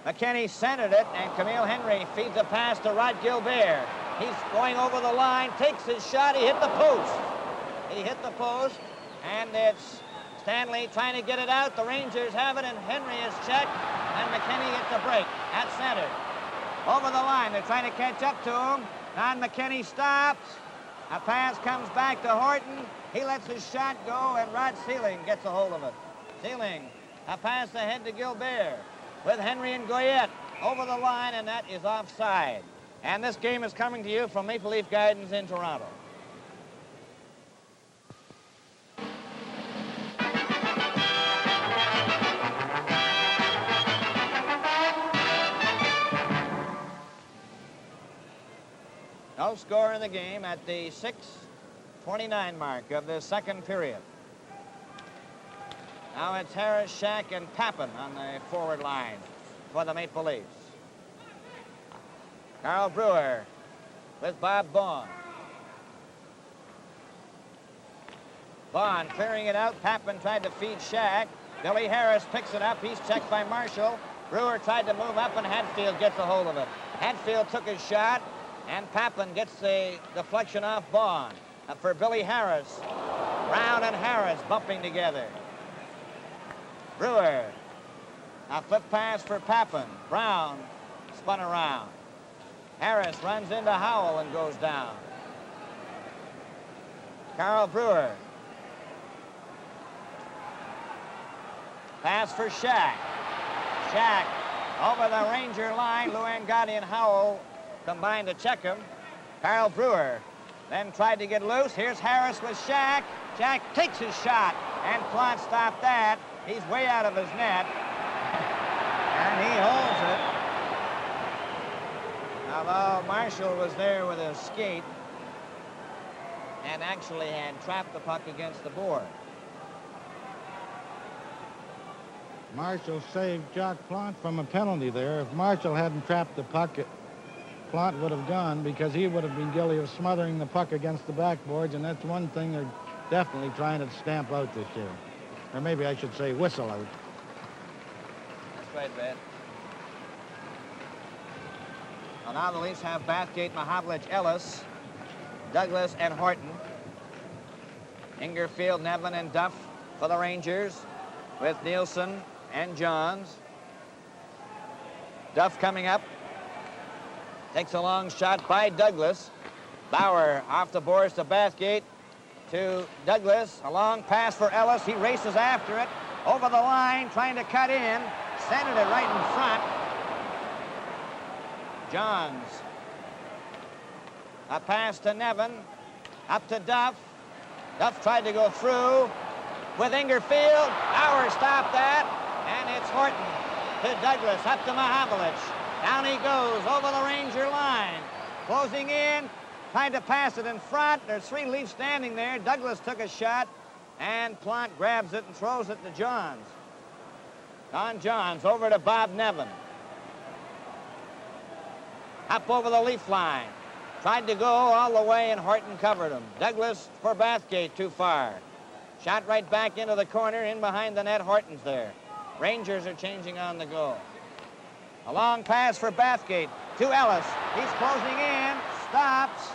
McKinney centered it, and Camille Henry feeds a pass to Rod Gilbert. He's going over the line, takes his shot. He hit the post. He hit the post, and it's Stanley trying to get it out. The Rangers have it, and Henry is checked, and McKinney gets a break at center. Over the line, they're trying to catch up to him. Don McKinney stops. A pass comes back to Horton. He lets his shot go, and Rod Sealing gets a hold of it. Sealing, a pass ahead to Gilbert with Henry and Goyette over the line, and that is offside. And this game is coming to you from Maple Leaf Gardens in Toronto. No score in the game at the 6:29 mark of the second period. Now it's Harris, Shack, and Papin on the forward line for the Maple Leafs. Carl Brewer with Bob Vaughn. Vaughn clearing it out. Papin tried to feed Shack. Billy Harris picks it up. He's checked by Marshall. Brewer tried to move up, and Hatfield gets a hold of it. Hatfield took his shot, and Papin gets the deflection off Vaughn. For Billy Harris. Brown and Harris bumping together. Brewer. A flip pass for Papin. Brown spun around. Harris runs into Howell and goes down. Carl Brewer. Pass for Shack. Shack over the Ranger line. Luann Gotti and Howell combined to check him. Carl Brewer then tried to get loose. Here's Harris with Shack. Shack takes his shot, and Plante stopped that. He's way out of his net, and he holds it. Although Marshall was there with his skate and actually had trapped the puck against the board. Marshall saved Jock Plante from a penalty there. If Marshall hadn't trapped the puck, Plante would have gone, because he would have been guilty of smothering the puck against the backboards, and that's one thing they're definitely trying to stamp out this year. Or maybe I should say whistle out. That's right, Ben. Well, now the Leafs have Bathgate, Mahavlich, Ellis, Douglas, and Horton. Ingerfield, Nevin, and Duff for the Rangers, with Nielsen and Johns. Duff coming up. Takes a long shot by Douglas. Bauer off the boards to Bathgate to Douglas. A long pass for Ellis. He races after it. Over the line, trying to cut in. Centered it right in front. Johns. A pass to Nevin. Up to Duff. Duff tried to go through with Ingerfield. Bauer stopped that. And it's Horton to Douglas. Up to Mahavlich. Down he goes over the Ranger line. Closing in. Trying to pass it in front. There's 3 Leafs standing there. Douglas took a shot. And Plant grabs it and throws it to Johns. Don Johns over to Bob Nevin. Up over the Leaf line. Tried to go all the way and Horton covered him. Douglas for Bathgate too far. Shot right back into the corner, in behind the net. Horton's there. Rangers are changing on the goal. A long pass for Bathgate to Ellis. He's closing in. Stops.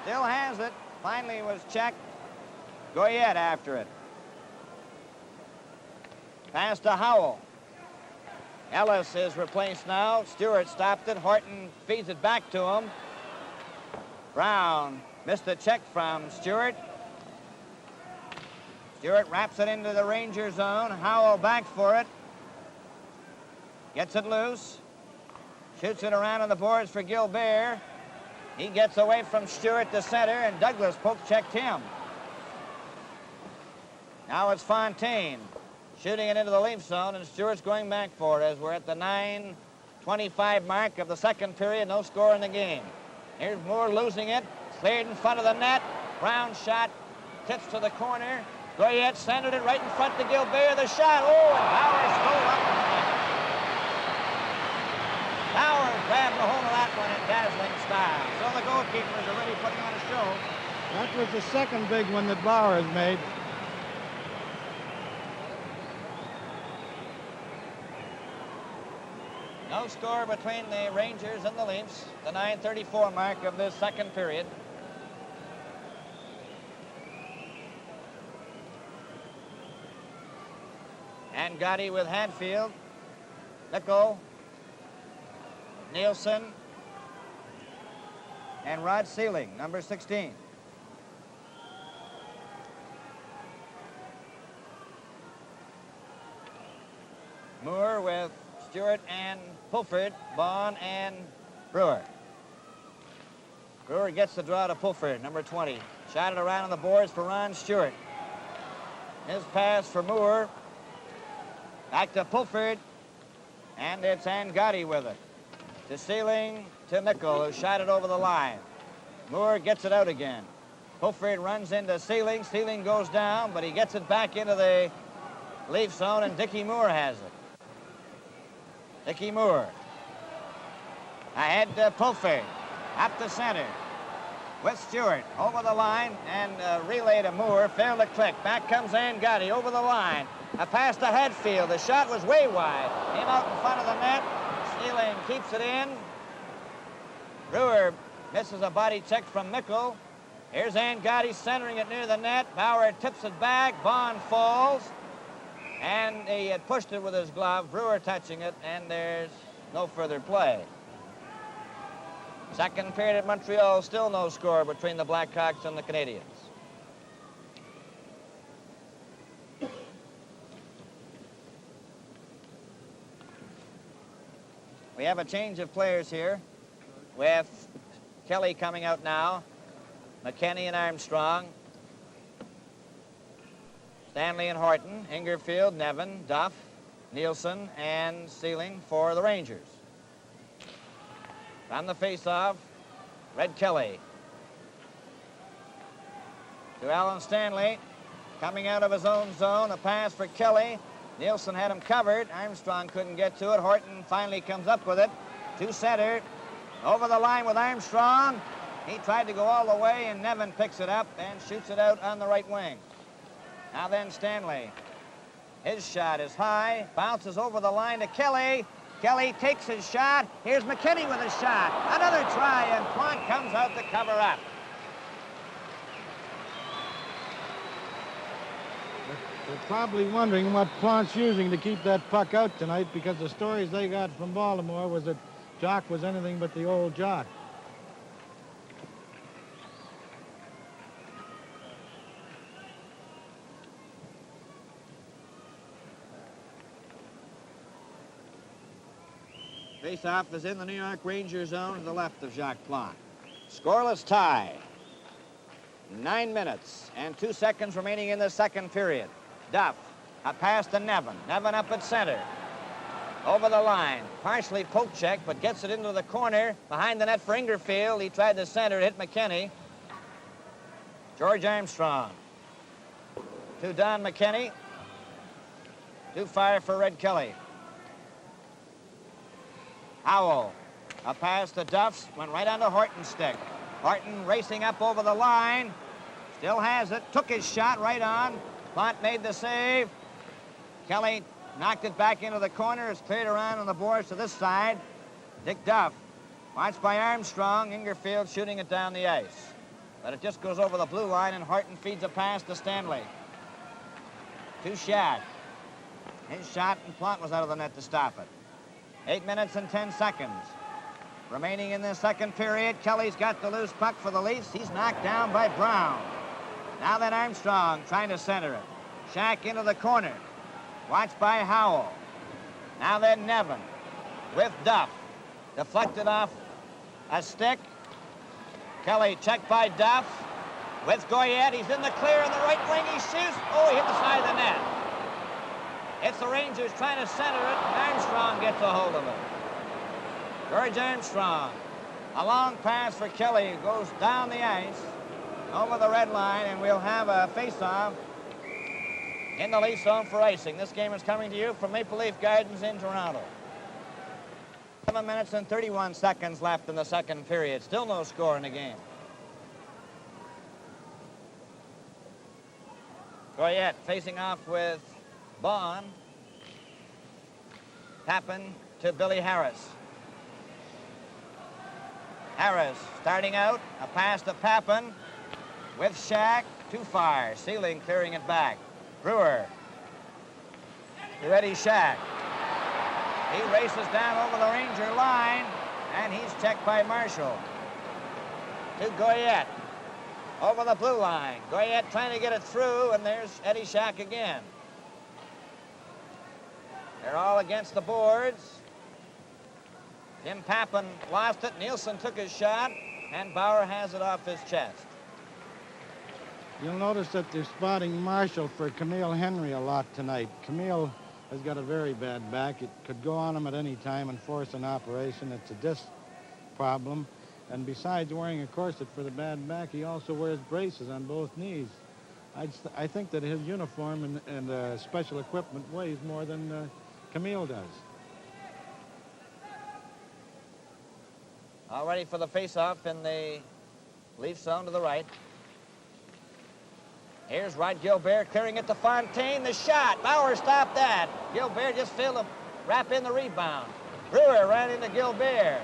Still has it. Finally was checked. Goyette after it. Pass to Howell. Ellis is replaced now. Stewart stopped it. Horton feeds it back to him. Brown missed the check from Stewart. Stewart wraps it into the Ranger zone. Howell back for it. Gets it loose. Shoots it around on the boards for Gilbert. He gets away from Stewart to center, and Douglas poke-checked him. Now it's Fontaine shooting it into the Leaf zone, and Stewart's going back for it as we're at the 9:25 mark of the second period. No score in the game. Here's Moore losing it. Cleared in front of the net. Brown shot. Tips to the corner. Goyette centered it right in front to Gilbert. The shot. Oh, and Bauer stole up. Bauer grabbed the hold of that one in dazzling style. So the goalkeepers are really putting on a show. That was the second big one that Bauer has made. No score between the Rangers and the Leafs. The 9:34 mark of this second period. And Gotti with Hadfield. Nichol. Nielsen. And Rod Sealing, number 16. Moore with Stewart and Pulford, Bond and Brewer. Brewer gets the draw to Pulford, number 20. Shot it around on the boards for Ron Stewart. His pass for Moore. Back to Pulford. And it's Angotti with it. To Sealing, to Nichol, who shot it over the line. Moore gets it out again. Pulford runs into Sealing. Sealing goes down, but he gets it back into the Leaf zone, and Dickie Moore has it. Dickie Moore. Ahead to Pulford. Up the center. With Stewart. Over the line. And a relay to Moore. Failed to click. Back comes Angotti. Over the line. A pass to Hadfield. The shot was way wide. Came out in front of the net. Sealing keeps it in. Brewer misses a body check from Nichol. Here's Angotti centering it near the net. Bauer tips it back. Bond falls. And he had pushed it with his glove. Brewer touching it, and there's no further play. Second period at Montreal, still no score between the Blackhawks and the Canadiens. We have a change of players here with Kelly coming out now, McKenny and Armstrong, Stanley and Horton, Ingerfield, Nevin, Duff, Nielsen, and Sealing for the Rangers. From the face-off, Red Kelly. To Alan Stanley, coming out of his own zone, a pass for Kelly. Nielsen had him covered. Armstrong couldn't get to it. Horton finally comes up with it. To center, over the line with Armstrong. He tried to go all the way, and Nevin picks it up and shoots it out on the right wing. Now then Stanley. His shot is high, bounces over the line to Kelly. Kelly takes his shot. Here's McKinney with a shot. Another try, and Plante comes out to cover up. They're probably wondering what Plante's using to keep that puck out tonight, because the stories they got from Baltimore was that Jock was anything but the old Jock. Face-off is in the New York Ranger zone to the left of Jacques Plante. Scoreless tie. 9 minutes and 2 seconds remaining in the second period. Duff, a pass to Nevin. Nevin up at center. Over the line. Partially poke check, but gets it into the corner. Behind the net for Ingerfield. He tried to center, hit McKinney. George Armstrong. To Don McKinney. Too far for Red Kelly. Howell. A pass to Duffs. Went right onto Horton's stick. Horton racing up over the line. Still has it. Took his shot right on. Plant made the save. Kelly knocked it back into the corner. It's cleared around on the boards to this side. Dick Duff. Watched by Armstrong. Ingerfield shooting it down the ice. But it just goes over the blue line, and Horton feeds a pass to Stanley. To Shad. His shot, and Plant was out of the net to stop it. 8 minutes and 10 seconds. Remaining in the second period. Kelly's got the loose puck for the Leafs. He's knocked down by Brown. Now then Armstrong trying to center it. Shack into the corner. Watched by Howell. Now then Nevin with Duff. Deflected off a stick. Kelly checked by Duff. With Goyette, he's in the clear in the right wing. He shoots. Oh, he hit the side of the net. It's the Rangers trying to center it. Armstrong gets a hold of it. George Armstrong. A long pass for Kelly. Goes down the ice over the red line, and we'll have a face-off in the Leaf zone for icing. This game is coming to you from Maple Leaf Gardens in Toronto. 7 minutes and 31 seconds left in the second period. Still no score in the game. Goyette facing off with Bond. Tappan to Billy Harris. Harris starting out. A pass to Pappen with Shack. Too far. Sealing clearing it back. Brewer to Eddie Shack. He races down over the Ranger line, and he's checked by Marshall. To Goyette. Over the blue line. Goyette trying to get it through, and there's Eddie Shack again. They're all against the boards. Jim Pappen lost it. Nielsen took his shot, and Bauer has it off his chest. You'll notice that they're spotting Marshall for Camille Henry a lot tonight. Camille has got a very bad back. It could go on him at any time and force an operation. It's a disc problem. And besides wearing a corset for the bad back, he also wears braces on both knees. I think that his uniform and special equipment weighs more than Camille does. All ready for the face-off in the Leaf zone to the right. Here's Rod Gilbert clearing it to Fontaine. The shot. Bauer stopped that. Gilbert just failed to wrap in the rebound. Brewer ran into Gilbert.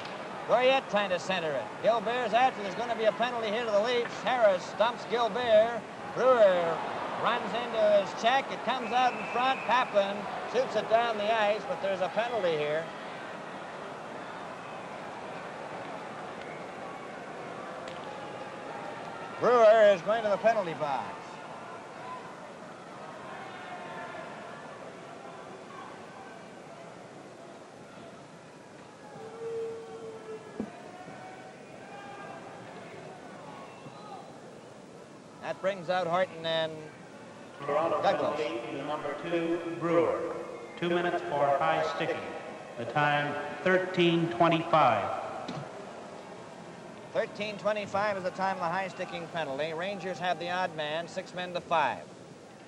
Goyette trying to center it. Gilbert's after. There's going to be a penalty here to the Leafs. Harris stumps Gilbert. Brewer runs into his check. It comes out in front. Pappen shoots it down the ice, but there's a penalty here. Brewer is going to the penalty box. That brings out Horton and Toronto Douglas. penalty to number 2, Brewer. 2 minutes for high sticking. The time 13:25. 13:25 is the time of the high-sticking penalty. Rangers have the odd man, 6 men to 5.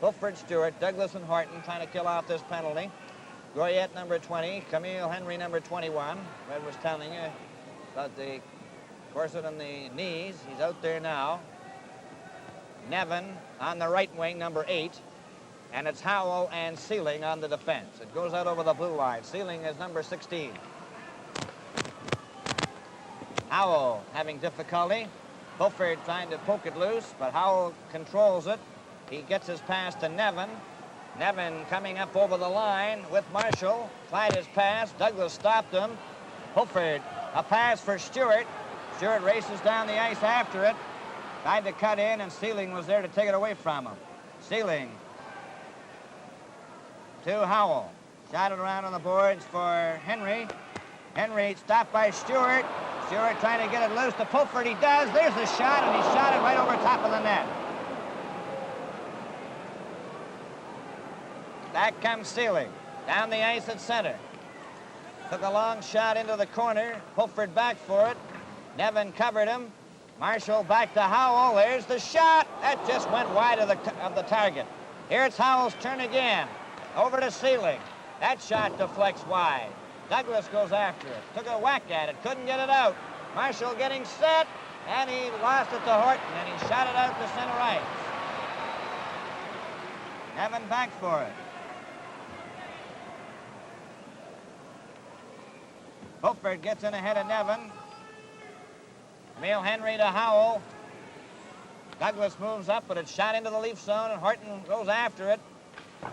Fulford, Stewart, Douglas, and Horton trying to kill off this penalty. Goyette, number 20. Camille Henry, number 21. Red was telling you about the corset on the knees. He's out there now. Nevin on the right wing, number 8. And it's Howell and Sealing on the defense. It goes out over the blue line. Sealing is number 16. Howell having difficulty. Fulford trying to poke it loose, but Howell controls it. He gets his pass to Nevin. Nevin coming up over the line with Marshall. Tried his pass. Douglas stopped him. Fulford, a pass for Stewart. Stewart races down the ice after it. Tried to cut in, and Sealing was there to take it away from him. Sealing to Howell. Shot it around on the boards for Henry. Henry stopped by Stewart. Stewart trying to get it loose to Pulford. He does. There's the shot, and he shot it right over top of the net. Back comes Seelig. Down the ice at center. Took a long shot into the corner. Pulford back for it. Nevin covered him. Marshall back to Howell. There's the shot. That just went wide of the target. Here it's Howell's turn again. Over to Seelig. That shot deflects wide. Douglas goes after it. Took a whack at it. Couldn't get it out. Marshall getting set. And he lost it to Horton. And he shot it out to center ice. Nevin back for it. Pulford gets in ahead of Nevin. Emil Henry to Howell. Douglas moves up, but it's shot into the leaf zone, and Horton goes after it.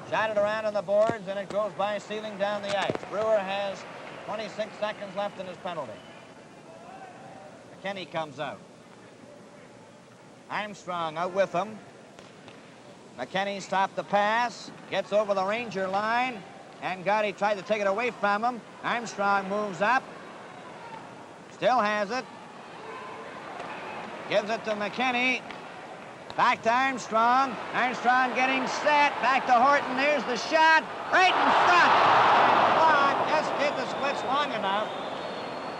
Shot it around on the boards, and it goes by Seelig down the ice. Brewer has 26 seconds left in his penalty. McKinney comes out. Armstrong out with him. McKinney stopped the pass, gets over the Ranger line, and Gotti tried to take it away from him. Armstrong moves up, still has it. Gives it to McKinney. Back to Armstrong. Armstrong getting set. Back to Horton. There's the shot. Right in front. And blocked. Just did the splits long enough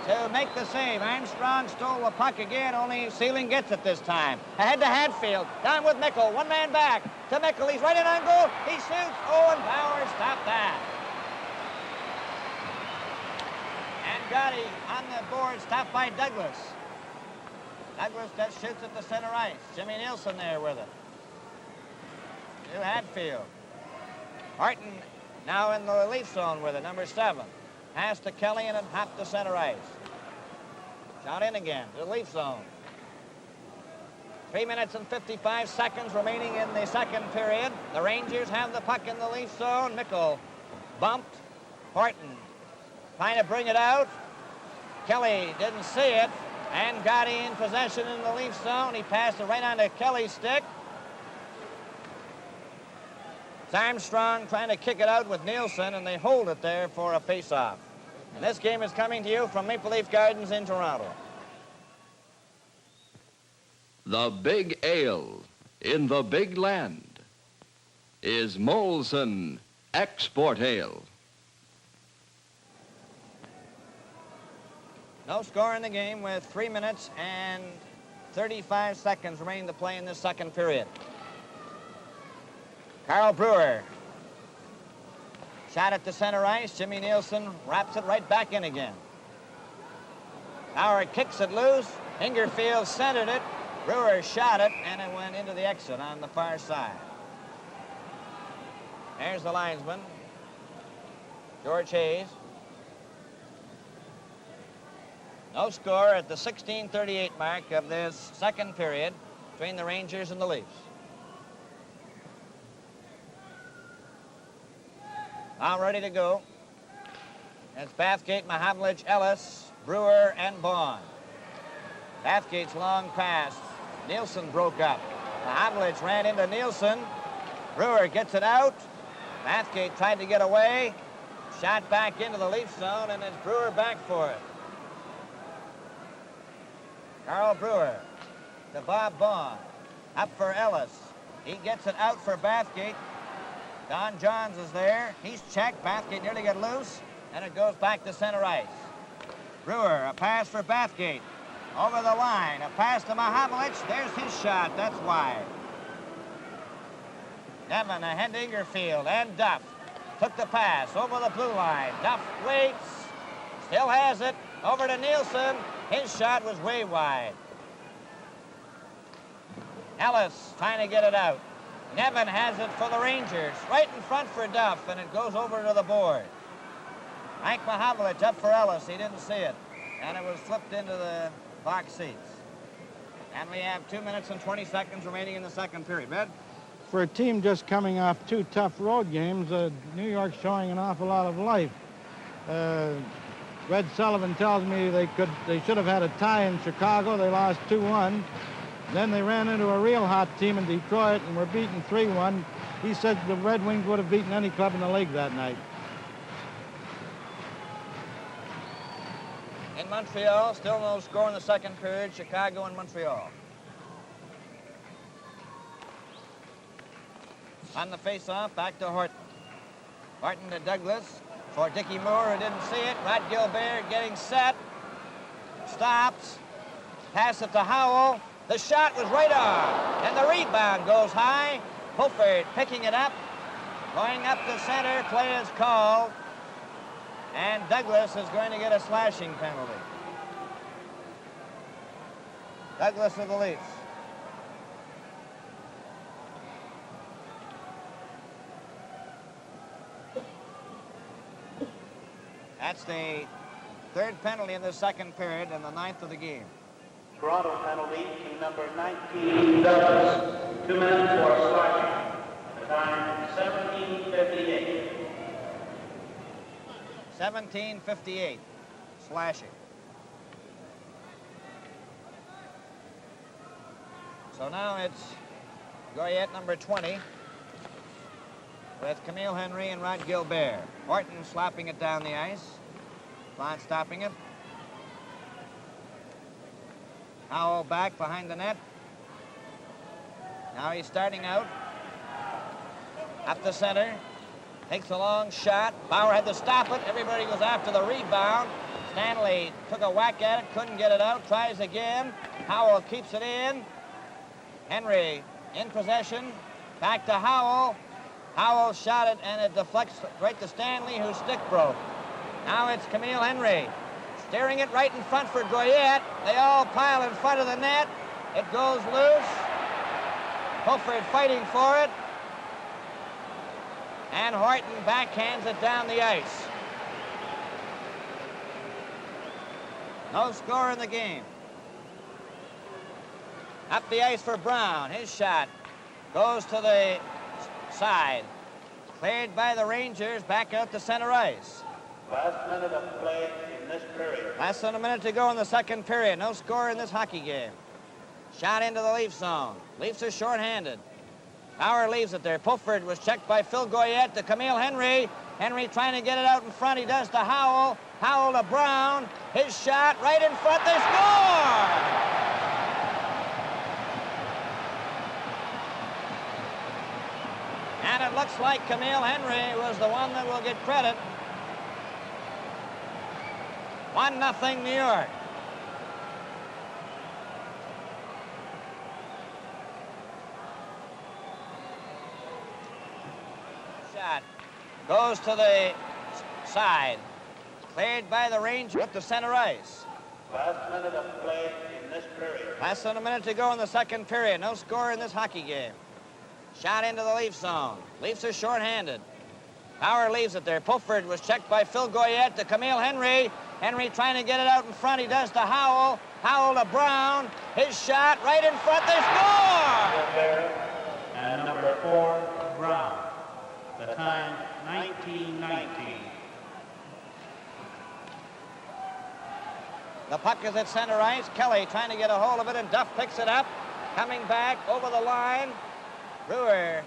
to make the save. Armstrong stole the puck again, only Seelig gets it this time. Ahead to Hadfield. Down with Mickle. One man back to Mickle. He's right in on goal. He shoots. Oh, and Bauer stopped that. And Gotti on the board, stopped by Douglas. Douglas just shoots at the center ice. Jimmy Nielsen there with it. To Hadfield. Horton now in the relief zone with it, number 7. Pass to Kelly and it hopped to center ice. Shot in again, relief zone. 3 minutes and 55 seconds remaining in the second period. The Rangers have the puck in the relief zone. Mickle bumped. Horton trying to bring it out. Kelly didn't see it. And Gotti in possession in the leaf zone. He passed it right onto Kelly's stick. It's Armstrong trying to kick it out with Nielsen, and they hold it there for a face-off. And this game is coming to you from Maple Leaf Gardens in Toronto. The big ale in the big land is Molson Export Ale. No score in the game with 3 minutes and 35 seconds remaining to play in this second period. Carl Brewer. Shot at the center ice. Jimmy Nielsen wraps it right back in again. Howard kicks it loose. Ingerfield centered it. Brewer shot it, and it went into the exit on the far side. There's the linesman, George Hayes. No score at the 16:38 mark of this second period between the Rangers and the Leafs. Now ready to go. It's Bathgate, Mahavlich, Ellis, Brewer, and Bond. Bathgate's long pass. Nielsen broke up. Mahavlich ran into Nielsen. Brewer gets it out. Bathgate tried to get away. Shot back into the Leaf zone, and it's Brewer back for it. Carl Brewer to Bob Bond. Up for Ellis. He gets it out for Bathgate. Don Johns is there. He's checked. Bathgate nearly got loose, and it goes back to center ice. Brewer, a pass for Bathgate. Over the line, a pass to Mahavlich. There's his shot. That's wide. Nevin ahead to Ingerfield, and Duff took the pass over the blue line. Duff waits. Still has it. Over to Nielsen. His shot was way wide. Ellis trying to get it out. Nevin has it for the Rangers. Right in front for Duff, and it goes over to the board. Mike Mahavlich up for Ellis. He didn't see it. And it was flipped into the box seats. And we have 2 minutes and 20 seconds remaining in the second period. Ben? For a team just coming off 2 tough road games, New York's showing an awful lot of life. Red Sullivan tells me they should have had a tie in Chicago. They lost 2-1. Then they ran into a real hot team in Detroit and were beaten 3-1. He said the Red Wings would have beaten any club in the league that night. in Montreal. Still no score in the second period. Chicago and Montreal. On the face-off, back to Horton. Horton to Douglas for Dickie Moore, who didn't see it. Rod Gilbert getting set. Stops. Pass it to Howell. The shot was right on, and the rebound goes high. Pulford picking it up. Going up the center, play is called. And Douglas is going to get a slashing penalty. Douglas of the Leafs. That's the third penalty in the second period and the 9th of the game. Toronto penalty to number 19, Douglas. 2 minutes for slashing. The time 17:58. 17:58, slashing. So now it's Goyette, number 20, with Camille Henry and Rod Gilbert. Horton slapping it down the ice. Not stopping it. Howell back behind the net. Now he's starting out. Up the center. Takes a long shot. Bauer had to stop it. Everybody goes after the rebound. Stanley took a whack at it, couldn't get it out. Tries again. Howell keeps it in. Henry in possession. Back to Howell. Howell shot it, and it deflects right to Stanley, whose stick broke. Now it's Camille Henry. Steering it right in front for Goyette. They all pile in front of the net. It goes loose. Pulford fighting for it. And Horton backhands it down the ice. No score in the game. Up the ice for Brown. His shot goes to the side. Cleared by the Rangers. Back out to center ice. Last minute of play in this period. Less than a minute to go in the second period. No score in this hockey game. Shot into the Leaf zone. Leafs are shorthanded. Bauer leaves it there. Pulford was checked by Phil Goyette to Camille Henry. Henry trying to get it out in front. He does to Howell. Howell to Brown. His shot right in front. They score! And it looks like Camille Henry was the one that will get credit. 1-0 New York. Shot goes to the side. Cleared by the Rangers at the center ice. Last minute of play in this period. Less than a minute to go in the second period. No score in this hockey game. Shot into the Leaf zone. Leafs are shorthanded. Bauer leaves it there. Pulford was checked by Phil Goyette to Camille Henry. Henry trying to get it out in front. He does to Howell. Howell to Brown. His shot right in front. They score! And number 4, Brown. The time 19:19. The puck is at center ice. Kelly trying to get a hold of it, and Duff picks it up. Coming back over the line. Brewer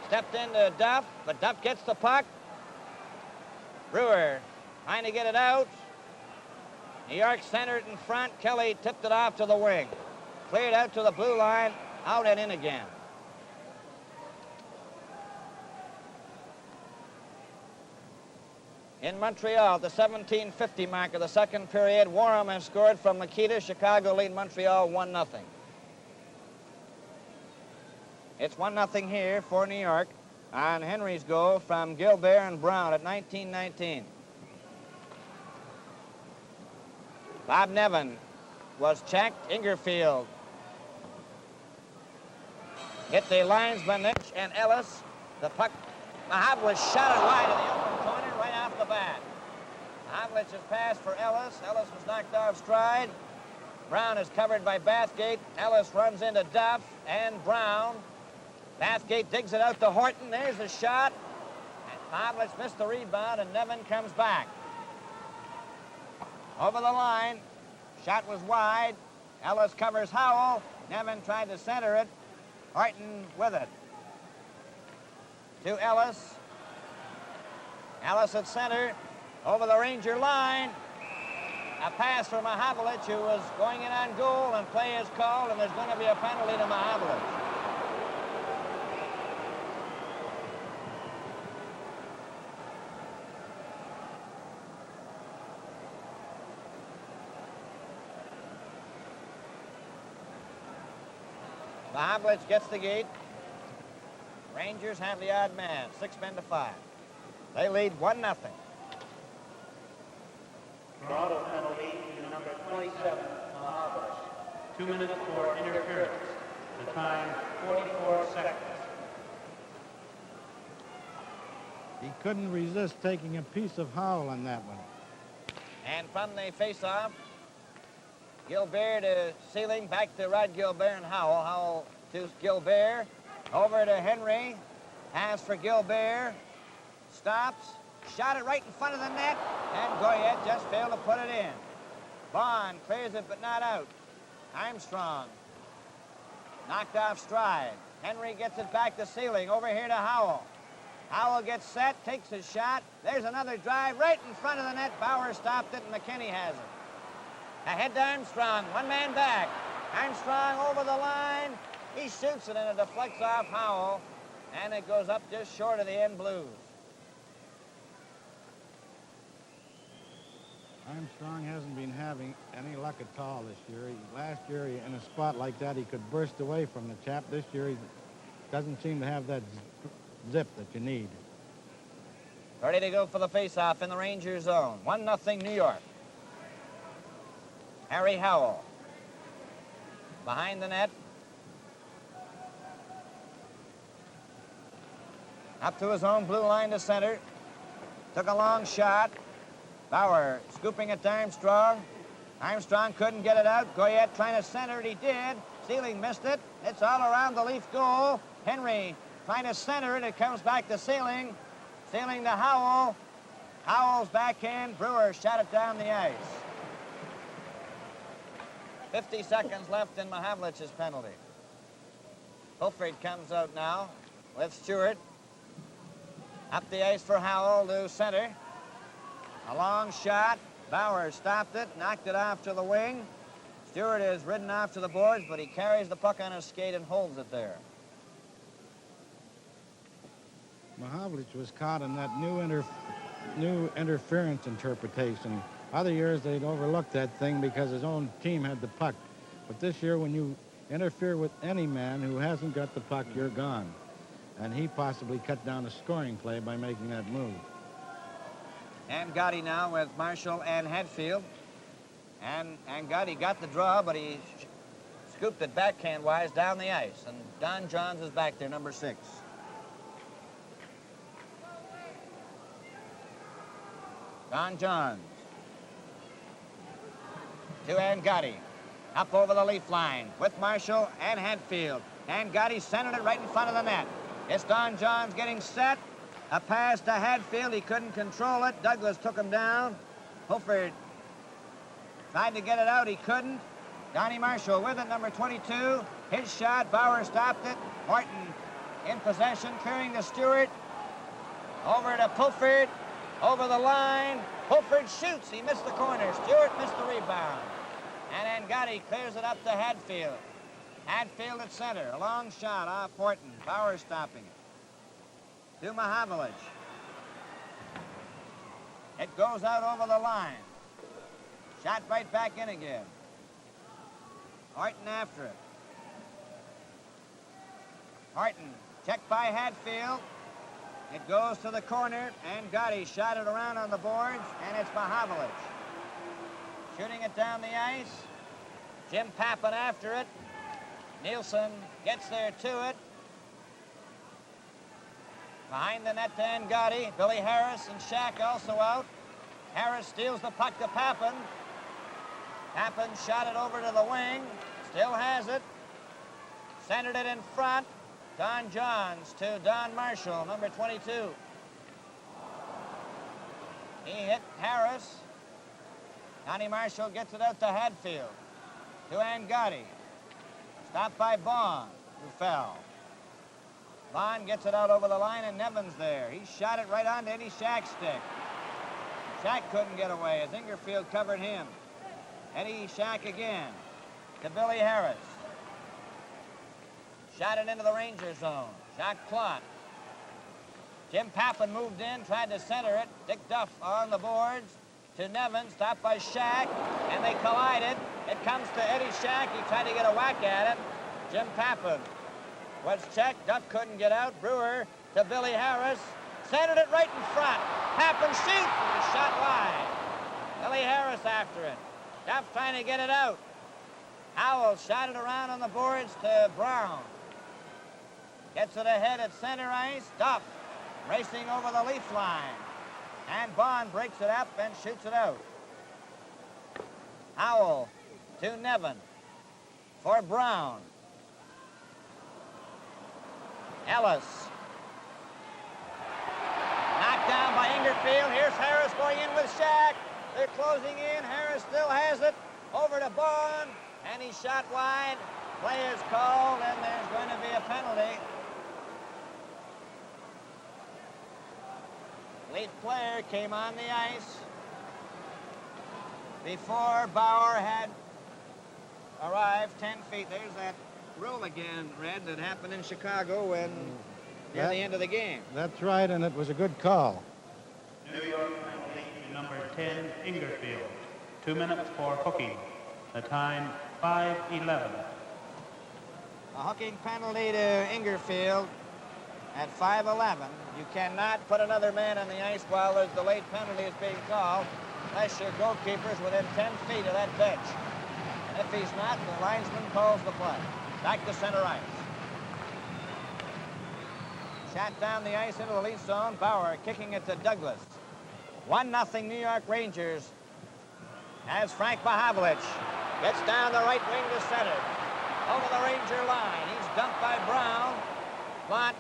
stepped into Duff, but Duff gets the puck. Brewer trying to get it out. New York centered in front. Kelly tipped it off to the wing. Cleared out to the blue line, out and in again. In Montreal, the 17:50 mark of the second period, Warham has scored from Nikita. Chicago lead Montreal 1-0. It's 1-0 here for New York on Henry's goal from Gilbert and Brown at 19:19. Bob Nevin was checked. Ingerfield hit the linesman and Ellis. The puck, Mahavlich shot it wide in the open corner right off the bat. Mahavlich's pass for Ellis. Ellis was knocked off stride. Brown is covered by Bathgate. Ellis runs into Duff and Brown. Bathgate digs it out to Horton. There's the shot. And Mahavlich missed the rebound, and Nevin comes back. Over the line. Shot was wide. Ellis covers Howell. Nevin tried to center it. Horton with it. To Ellis. Ellis at center. Over the Ranger line. A pass for Mahavlich, who was going in on goal, and play is called, and there's going to be a penalty to Mahavlich. Mahavlich gets the gate. Rangers have the odd man, 6 men to 5. They lead 1-0. Toronto penalty to number 27, Mahavlich. 2 minutes for interference. The time, 44 seconds. He couldn't resist taking a piece of Howell on that one. And from the face-off, Gilbert to Sealing, back to Rod Gilbert and Howell. Howell to Gilbert, over to Henry. Pass for Gilbert. Stops. Shot it right in front of the net. And Goyette just failed to put it in. Vaughn clears it, but not out. Armstrong knocked off stride. Henry gets it back to Sealing. Over here to Howell. Howell gets set, takes his shot. There's another drive right in front of the net. Bauer stopped it, and McKinney has it. Ahead to Armstrong, 1 man back. Armstrong over the line. He shoots it, and it deflects off Howell, and it goes up just short of the end blues. Armstrong hasn't been having any luck at all this year. Last year, in a spot like that, he could burst away from the chap. This year, he doesn't seem to have that zip that you need. Ready to go for the face-off in the Ranger zone. 1-0 New York. Harry Howell. Behind the net. Up to his own blue line to center. Took a long shot. Bauer scooping it to Armstrong. Armstrong couldn't get it out. Goyette trying to center it. He did. Sealing missed it. It's all around the Leaf goal. Henry trying to center it. It comes back to Sealing. Sealing to Howell. Howell's backhand. Brewer shot it down the ice. 50 seconds left in Mahavlich's penalty. Fulford comes out now with Stewart. Up the ice for Howell to center. A long shot. Bauer stopped it, knocked it off to the wing. Stewart is ridden off to the boards, but he carries the puck on his skate and holds it there. Mahavlich was caught in that new interference interpretation. Other years, they'd overlook that thing because his own team had the puck. But this year, when you interfere with any man who hasn't got the puck, you're gone. And he possibly cut down a scoring play by making that move. And Gotti now with Marshall and Hatfield. And Gotti got the draw, but he scooped it backhand-wise down the ice. And Don Johns is back there, number 6. Don Johns. To Gotti. Up over the Leaf line with Marshall and Hatfield. And Gotti centered it right in front of the net. It's Don Johns getting set. A pass to Hatfield. He couldn't control it. Douglas took him down. Fulford tried to get it out. He couldn't. Donnie Marshall with it, number 22. His shot. Bauer stopped it. Horton in possession, clearing to Stewart. Over to Fulford. Over the line. Fulford shoots. He missed the corner. Stewart missed the rebound. And Gotti clears it up to Hatfield. Hatfield at center. A long shot off Horton. Bauer stopping it. To Mahavlich. It goes out over the line. Shot right back in again. Horton after it. Horton checked by Hatfield. It goes to the corner, and Gotti shot it around on the boards, and it's Mahavlich. Shooting it down the ice. Jim Pappen after it. Nielsen gets there to it. Behind the net to Gotti. Billy Harris and Shack also out. Harris steals the puck to Pappen. Pappen shot it over to the wing. Still has it. Centered it in front. Don Johns to Don Marshall, number 22. He hit Harris. Donnie Marshall gets it out to Hatfield. To Gotti. Stopped by Vaughn, who fell. Vaughn gets it out over the line, and Nevin's there. He shot it right onto Eddie Shack's stick. Shack couldn't get away as Ingerfield covered him. Eddie Shack again to Billy Harris. Shot it into the Ranger zone. Jacques Plante. Jim Pappin moved in, tried to center it. Dick Duff on the boards to Nevin, stopped by Shack, and they collided. It comes to Eddie Shack. He tried to get a whack at it. Jim Pappin was checked. Duff couldn't get out. Brewer to Billy Harris. Centered it right in front. Pappin shoots, and it's shot wide. Billy Harris after it. Duff trying to get it out. Howell shot it around on the boards to Brown. Gets it ahead at center ice. Duff racing over the leaf line. And Bond breaks it up and shoots it out. Howell to Nevin for Brown. Ellis. Knocked down by Ingerfield. Here's Harris going in with Shack. They're closing in. Harris still has it. Over to Bond. And he shot wide. Play is called, and there's going to be a penalty. Lead player came on the ice before Bauer had arrived 10 feet. There's that rule again, Red, that happened in Chicago when near the end of the game. That's right, and it was a good call. New York penalty to number 10, Ingerfield. 2 minutes for hooking. The time 5:11. A hooking penalty to Ingerfield at 5:11. You cannot put another man on the ice while the delayed penalty is being called unless your goalkeeper's within 10 feet of that bench. And if he's not, the linesman calls the play. Back to center ice. Shot down the ice into the lead zone. Bauer kicking it to Douglas. 1-0 New York Rangers as Frank Mahavlich gets down the right wing to center. Over the Ranger line. He's dumped by Brown. Plante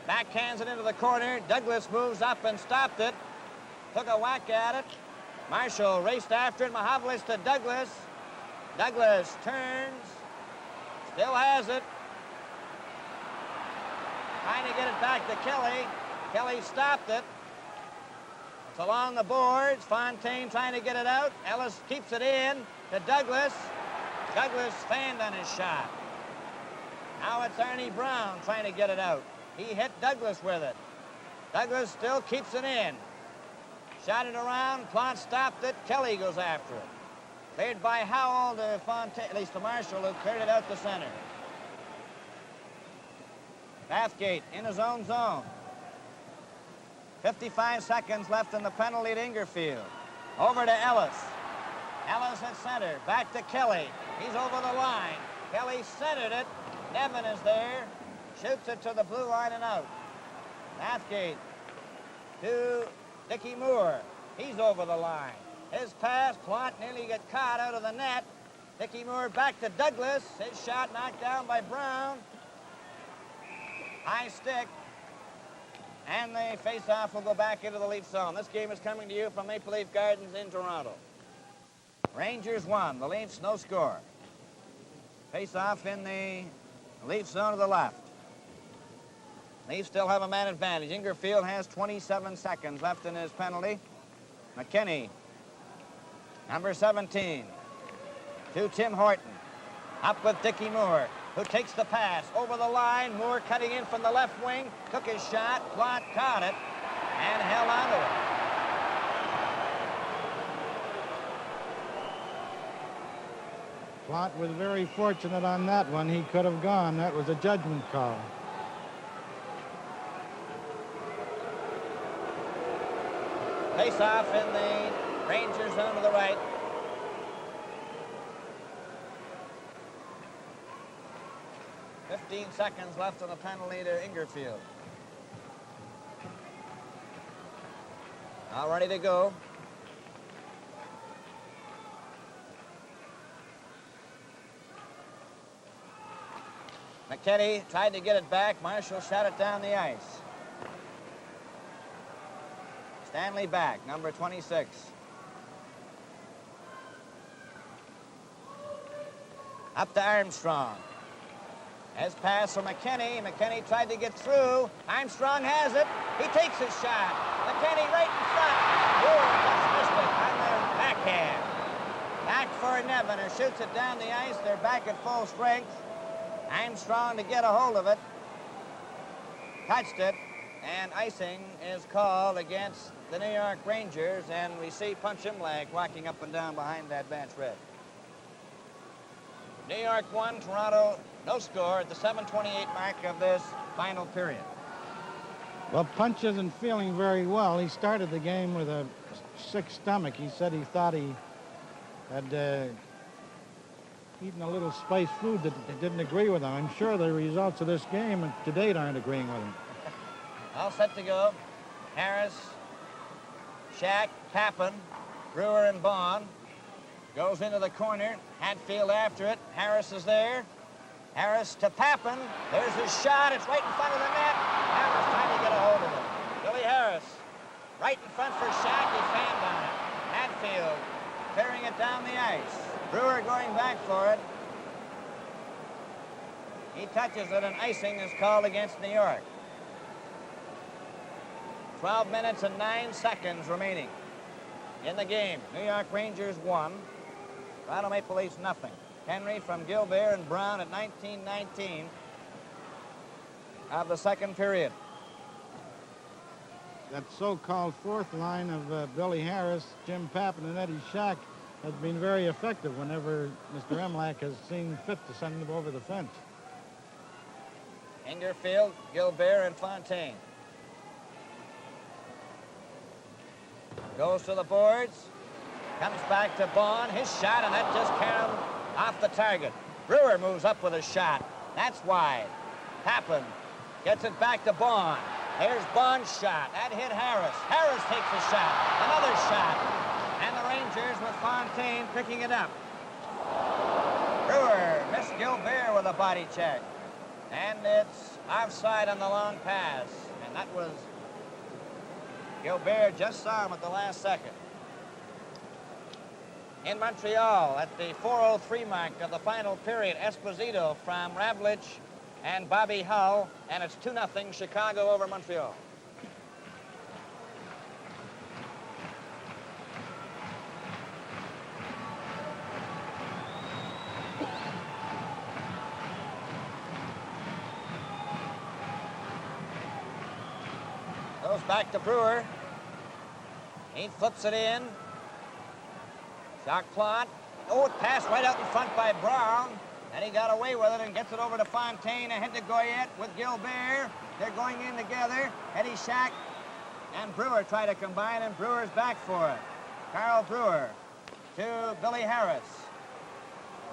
backhands it into the corner. Douglas moves up and stopped it. Took a whack at it. Marshall raced after it. Mahavlich to Douglas. Douglas turns. Still has it. Trying to get it back to Kelly. Kelly stopped it. It's along the boards. Fontaine trying to get it out. Ellis keeps it in to Douglas. Douglas fanned on his shot. Now it's Ernie Brown trying to get it out. He hit Douglas with it. Douglas still keeps it in. Shot it around. Plante stopped it. Kelly goes after it. Cleared by Howell to Fontaine, at least to Marshall, who cleared it out to center. Bathgate in his own zone. 55 seconds left in the penalty to Ingerfield. Over to Ellis. Ellis at center. Back to Kelly. He's over the line. Kelly centered it. Nevin is there. Shoots it to the blue line and out. Bathgate to Dickie Moore. He's over the line. His pass, Plante nearly got caught out of the net. Dickie Moore back to Douglas. His shot knocked down by Brown. High stick. And the face-off will go back into the Leaf zone. This game is coming to you from Maple Leaf Gardens in Toronto. Rangers won. The Leafs no score. Face-off in the Leaf zone to the left. Leafs still have a man advantage. Ingerfield has 27 seconds left in his penalty. McKinney, number 17, to Tim Horton. Up with Dickie Moore, who takes the pass over the line. Moore cutting in from the left wing, took his shot. Plante caught it and held onto it. Plante was very fortunate on that one. He could have gone. That was a judgment call. Face-off in the Ranger zone to the right. "15 seconds left on the penalty to Ingerfield. All ready to go. McKinney tried to get it back. Marshall shot it down the ice. Stanley back, number 26. Up to Armstrong. As pass for McKinney. McKinney tried to get through. Armstrong has it. He takes his shot. McKinney right in front. Moore just missed it on the backhand. Back for Nevin, who shoots it down the ice. They're back at full strength. Armstrong to get a hold of it. Touched it, and icing is called against the New York Rangers, and we see Punch Imlach walking up and down behind that bench red. New York 1, Toronto no score at the 7:28 mark of this final period. Well, Punch isn't feeling very well. He started the game with a sick stomach. He said he thought he had eaten a little spiced food that didn't agree with him. I'm sure the results of this game to date aren't agreeing with him. All set to go. Harris, Shack, Pappen, Brewer, and Bond. Goes into the corner. Hatfield after it. Harris is there. Harris to Pappen. There's his shot. It's right in front of the net. Harris trying to get a hold of it. Billy Harris. Right in front for Shack. He fanned on it. Hatfield clearing it down the ice. Brewer going back for it. He touches it, and icing is called against New York. 12 minutes and 9 seconds remaining in the game. New York Rangers 1. Toronto Maple Leafs nothing. Henry from Gilbert and Brown at 19:19 of the second period. That so-called fourth line of Billy Harris, Jim Pappen, and Eddie Shack has been very effective whenever Mr. Imlach has seen fit to send them over the fence. Ingerfield, Gilbert, and Fontaine. Goes to the boards. Comes back to Bond. His shot, and that just caromed off the target. Brewer moves up with a shot. That's wide. Pappen gets it back to Bond. Here's Bond's shot. That hit Harris. Harris takes a shot. Another shot. And the Rangers with Fontaine picking it up. Brewer missed Gilbert with a body check. And it's offside on the long pass. And that was Gilbert, just saw him at the last second. In Montreal, at the 4:03 mark of the final period, Esposito from Ravlich and Bobby Hull, and it's 2-0 Chicago over Montreal. Goes back to Brewer. He flips it in. Shot plot. Oh, it passed right out in front by Brown. And he got away with it and gets it over to Fontaine. Ahead to Goyette with Gilbert. They're going in together. Eddie Shack and Brewer try to combine, and Brewer's back for it. Carl Brewer to Billy Harris.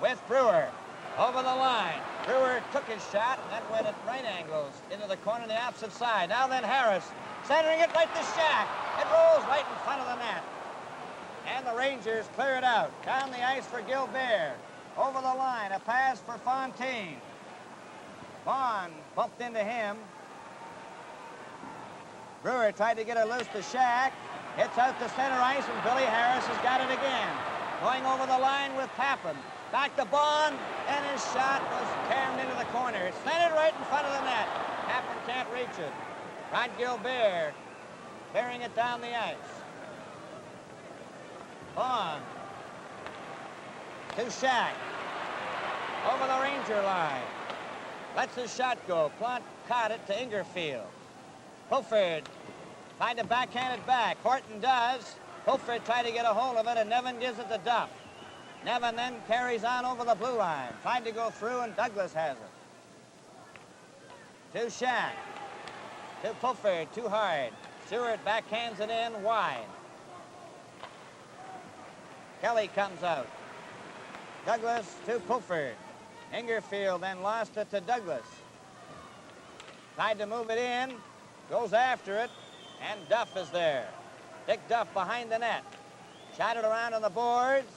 With Brewer over the line. Brewer took his shot, and that went at right angles into the corner on the opposite side. Now then Harris centering it right to Shack. It rolls right in front of the net. And the Rangers clear it out. Down the ice for Gilbert. Over the line, a pass for Fontaine. Bond bumped into him. Brewer tried to get it loose to Shack. Hits out to center ice, and Billy Harris has got it again. Going over the line with Pappen. Back to Bond, and his shot was caromed into the corner. It's centered right in front of the net. Pappen can't reach it. Rod Gilbert clearing it down the ice. Bond to Shack. Over the Ranger line. Lets his shot go. Plante caught it to Ingerfield. Pulford tried to backhand it back. Horton does. Pulford tried to get a hold of it, and Nevin gives it to Duff. Nevin then carries on over the blue line. Tried to go through, and Douglas has it. To Shack. To Pulford, too hard. Stewart backhands it in wide. Kelly comes out. Douglas to Pulford. Ingerfield then lost it to Douglas. Tried to move it in. Goes after it. And Duff is there. Dick Duff behind the net. Shot it around on the boards.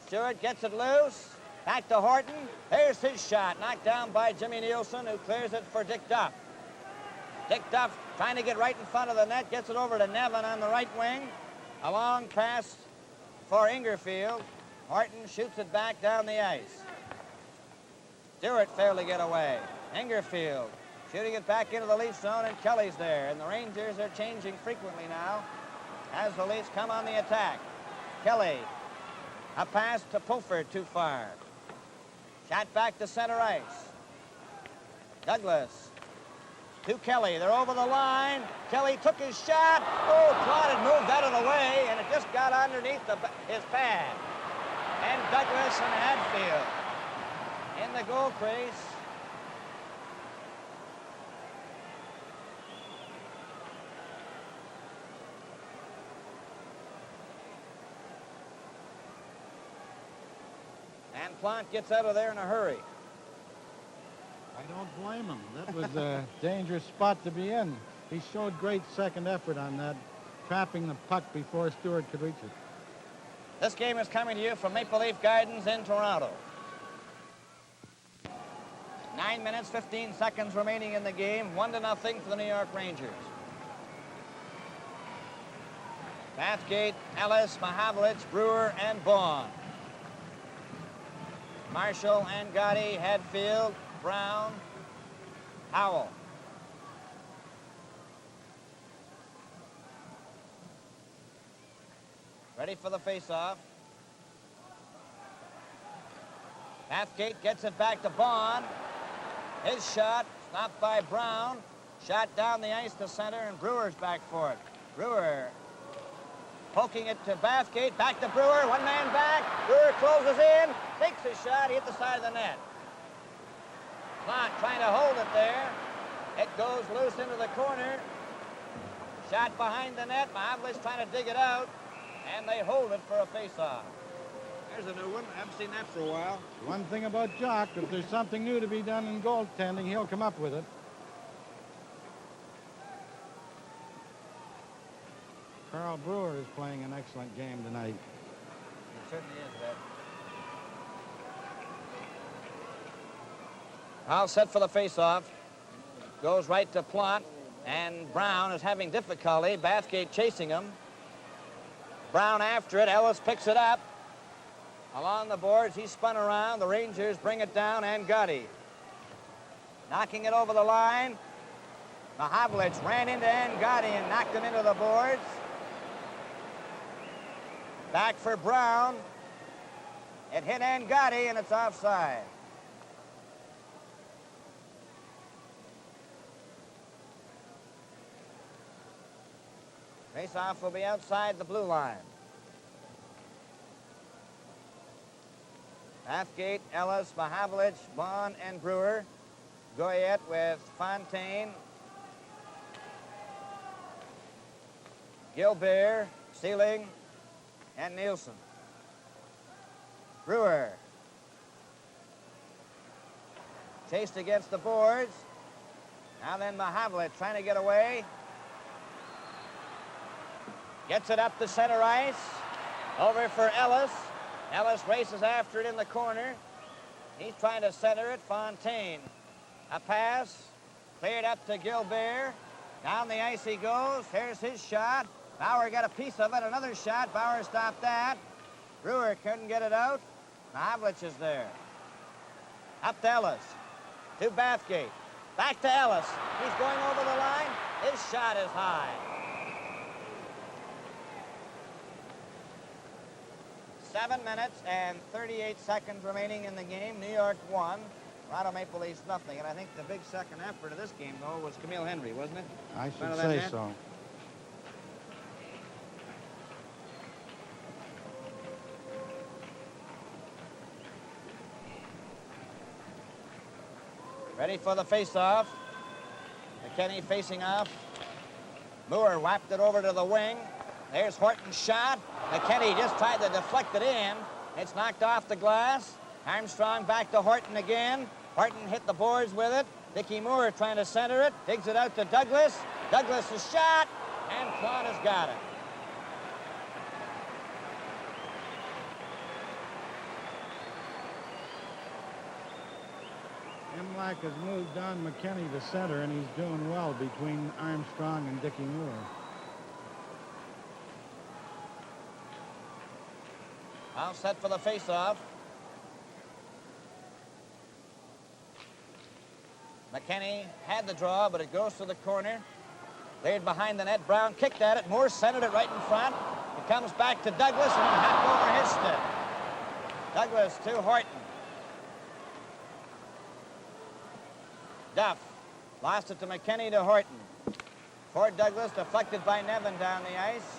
Stewart gets it loose. Back to Horton. There's his shot. Knocked down by Jimmy Nielsen, who clears it for Dick Duff. Dick Duff trying to get right in front of the net. Gets it over to Nevin on the right wing. A long pass for Ingerfield. Horton shoots it back down the ice. Stewart failed to get away. Ingerfield shooting it back into the Leaf zone, and Kelly's there. And the Rangers are changing frequently now as the Leafs come on the attack. Kelly A pass to Pulford, too far. Shot back to center ice. Douglas to Kelly. They're over the line. Kelly took his shot. Oh, Plott had moved out of the way, and it just got underneath his pad. And Douglas and Hadfield in the goal crease. And Plott gets out of there in a hurry. I don't blame him. That was a dangerous spot to be in. He showed great second effort on that, trapping the puck before Stewart could reach it. This game is coming to you from Maple Leaf Gardens in Toronto. 9 minutes, 15 seconds remaining in the game. 1-0 for the New York Rangers. Bathgate, Ellis, Mahavlich, Brewer, and Baughan. Marshall and Gotti, Hadfield, Brown, Howell. Ready for the face-off. Bathgate gets it back to Baughan. His shot, stopped by Brown. Shot down the ice to center, and Brewer's back for it. Brewer poking it to Bathgate, back to Brewer, one man back. Brewer closes in, takes his shot, he hit the side of the net. Plott trying to hold it there. It goes loose into the corner. Shot behind the net. Mahavlich trying to dig it out, and they hold it for a face-off. There's a new one. I haven't seen that for a while. One thing about Jock, if there's something new to be done in goaltending, he'll come up with it. Carl Brewer is playing an excellent game tonight. It certainly is, Red. All set for the face-off. Goes right to Plott, and Brown is having difficulty. Bathgate chasing him. Brown after it. Ellis picks it up. Along the boards, he's spun around. The Rangers bring it down, and Gotti knocking it over the line. Mahavlich ran into Gotti and knocked him into the boards. Back for Brown. It hit Gotti, and it's offside. Face-off will be outside the blue line. Bathgate, Ellis, Mahavlich, Baughan, and Brewer. Goyette with Fontaine. Gilbert, Sealing, and Nielsen. Brewer. Chased against the boards. Now then Mahavlich trying to get away. Gets it up the center ice. Over for Ellis. Ellis races after it in the corner. He's trying to center it. Fontaine. A pass. Cleared up to Gilbert. Down the ice he goes. Here's his shot. Bauer got a piece of it. Another shot. Bauer stopped that. Brewer couldn't get it out. Mahavlich is there. Up to Ellis. To Bathgate. Back to Ellis. He's going over the line. His shot is high. 7 minutes and 38 seconds remaining in the game. New York 1. Toronto Maple Leafs nothing. And I think the big second effort of this game, though, was Camille Henry, wasn't it? I should say so. Ready for the face-off. McKinney facing off. Moore whacked it over to the wing. There's Horton's shot. McKinney just tried to deflect it in. It's knocked off the glass. Armstrong back to Horton again. Horton hit the boards with it. Dickie Moore trying to center it. Digs it out to Douglas. Douglas is shot, and Plott has got it. Imlach has moved on McKinney to center, and he's doing well between Armstrong and Dickie Moore. All set for the face-off. McKinney had the draw, but it goes to the corner. Laid behind the net. Brown kicked at it. Moore centered it right in front. It comes back to Douglas, and he hopped over his stick. Douglas to Horton. Duff lost it to McKinney to Horton. Ford Douglas deflected by Nevin down the ice.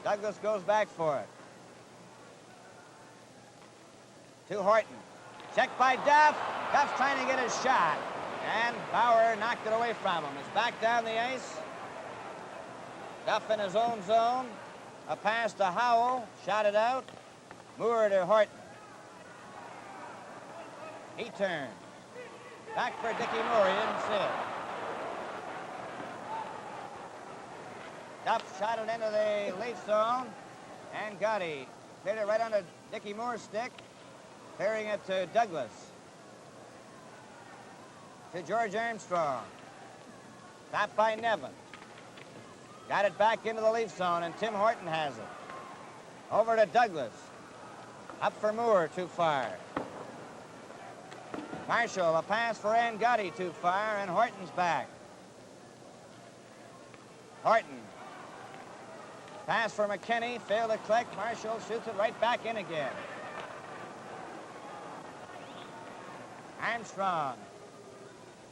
Douglas goes back for it. To Horton. Checked by Duff. Duff's trying to get his shot. And Bauer knocked it away from him. It's back down the ice. Duff in his own zone. A pass to Howell. Shot it out. Moore to Horton. He turned. Back for Dickie Moore. He didn't see it. Duff shot it into the leaf zone. And Gotti cleared it right under Dickie Moore's stick. Clearing it to Douglas. To George Armstrong. Stopped by Nevin. Got it back into the leaf zone, and Tim Horton has it. Over to Douglas. Up for Moore, too far. Marshall, a pass for Gotti, too far, and Horton's back. Horton. Pass for McKinney, failed to click. Marshall shoots it right back in again. Armstrong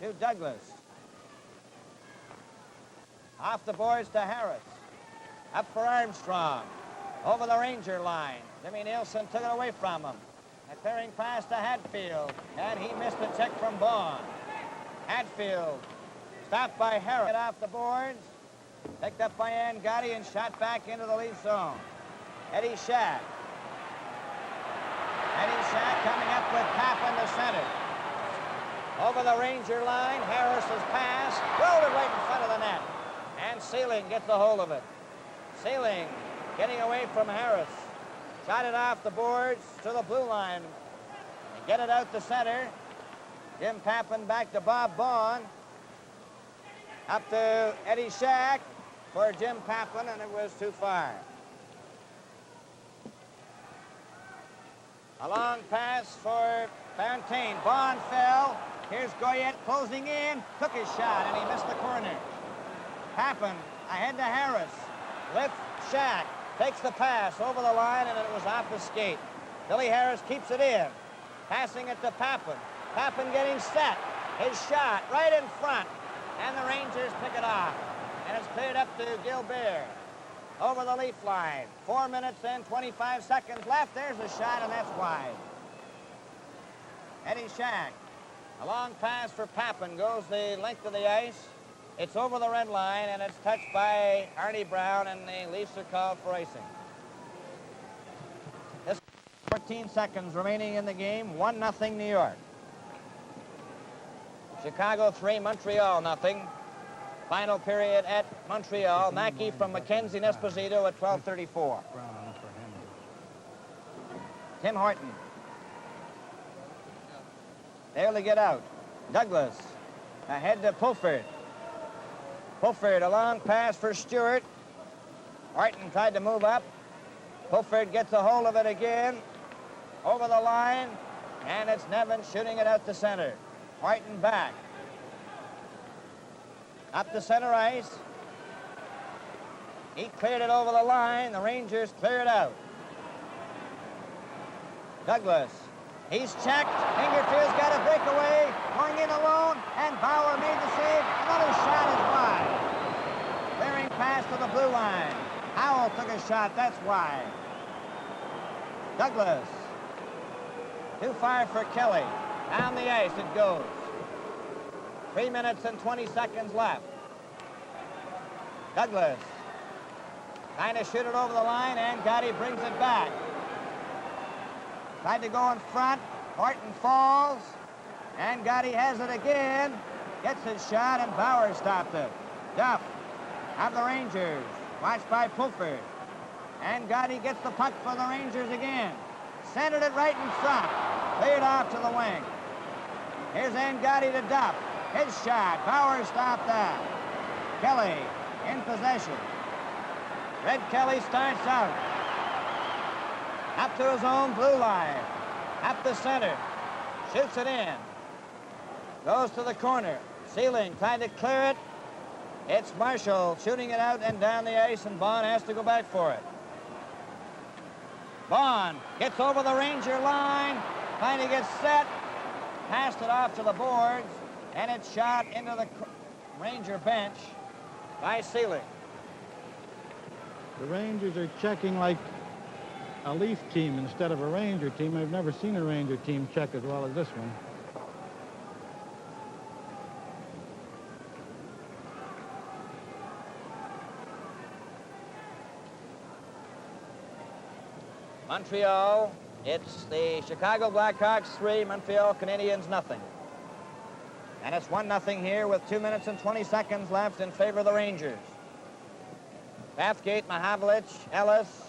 to Douglas. Off the boards to Harris. Up for Armstrong. Over the Ranger line. Jimmy Nielsen took it away from him. A clearing pass to Hatfield. And he missed a check from Bond. Hatfield stopped by Harris. Off the boards. Picked up by Gotti and shot back into the leaf zone. Eddie Shack. Eddie Shack coming up with Papin to center. Over the Ranger line, Harris's pass, rolled it right in front of the net. And Sealing gets a hold of it. Sealing getting away from Harris. Shot it off the boards to the blue line. Get it out to center. Jim Papin back to Bob Bond. Up to Eddie Shack for Jim Papin, and it was too far. A long pass for Fontaine. Bond fell. Here's Goyette closing in. Took his shot, and he missed the corner. Papin ahead to Harris. Lift Shack. Takes the pass over the line, and it was off the skate. Billy Harris keeps it in. Passing it to Papin. Papin getting set. His shot right in front. And the Rangers pick it off. And it's cleared up to Gilbert. Over the leaf line. 4 minutes and 25 seconds left. There's a shot, and that's wide. Eddie Shack. A long pass for Papin. Goes the length of the ice. It's over the red line, and it's touched by Arnie Brown, and the Leafs are called for icing. This 14 seconds remaining in the game. 1-0 New York. Chicago 3, Montreal 0. Final period at Montreal. Mackey from Mackenzie and Esposito at 12:34. Tim Horton. There to get out. Douglas ahead to Pulford. Pulford, a long pass for Stewart. Horton tried to move up. Pulford gets a hold of it again. Over the line. And it's Nevin shooting it out to center. Horton back. Up to center ice. He cleared it over the line. The Rangers clear it out. Douglas. He's checked. Ingerfield's got a breakaway. Going in alone. And Bauer made the save. Another shot is wide. Clearing pass to the blue line. Howell took a shot. That's wide. Douglas. Too far for Kelly. Down the ice it goes. 3 minutes and 20 seconds left. Douglas trying to shoot it over the line, and Gotti brings it back. Tried to go in front. Horton falls, and Gotti has it again. Gets his shot, and Bauer stopped it. Duff of the Rangers, watched by Pulford. And Gotti gets the puck for the Rangers again. Centered it right in front. Cleared off to the wing. Here's Gotti to Duff. His shot. Bauer stopped that. Kelly in possession. Red Kelly starts out. Up to his own blue line. Up the center. Shoots it in. Goes to the corner. Sealing trying to clear it. It's Marshall shooting it out and down the ice, and Bond has to go back for it. Vaughn gets over the Ranger line, finally gets set, passed it off to the boards, and it's shot into the Ranger bench by Seelig. The Rangers are checking like a Leaf team instead of a Ranger team. I've never seen a Ranger team check as well as this one. Montreal, it's the Chicago Blackhawks 3, Montreal Canadiens nothing. And it's 1-0 here with 2 minutes and 20 seconds left in favor of the Rangers. Bathgate, Mahavlich, Ellis,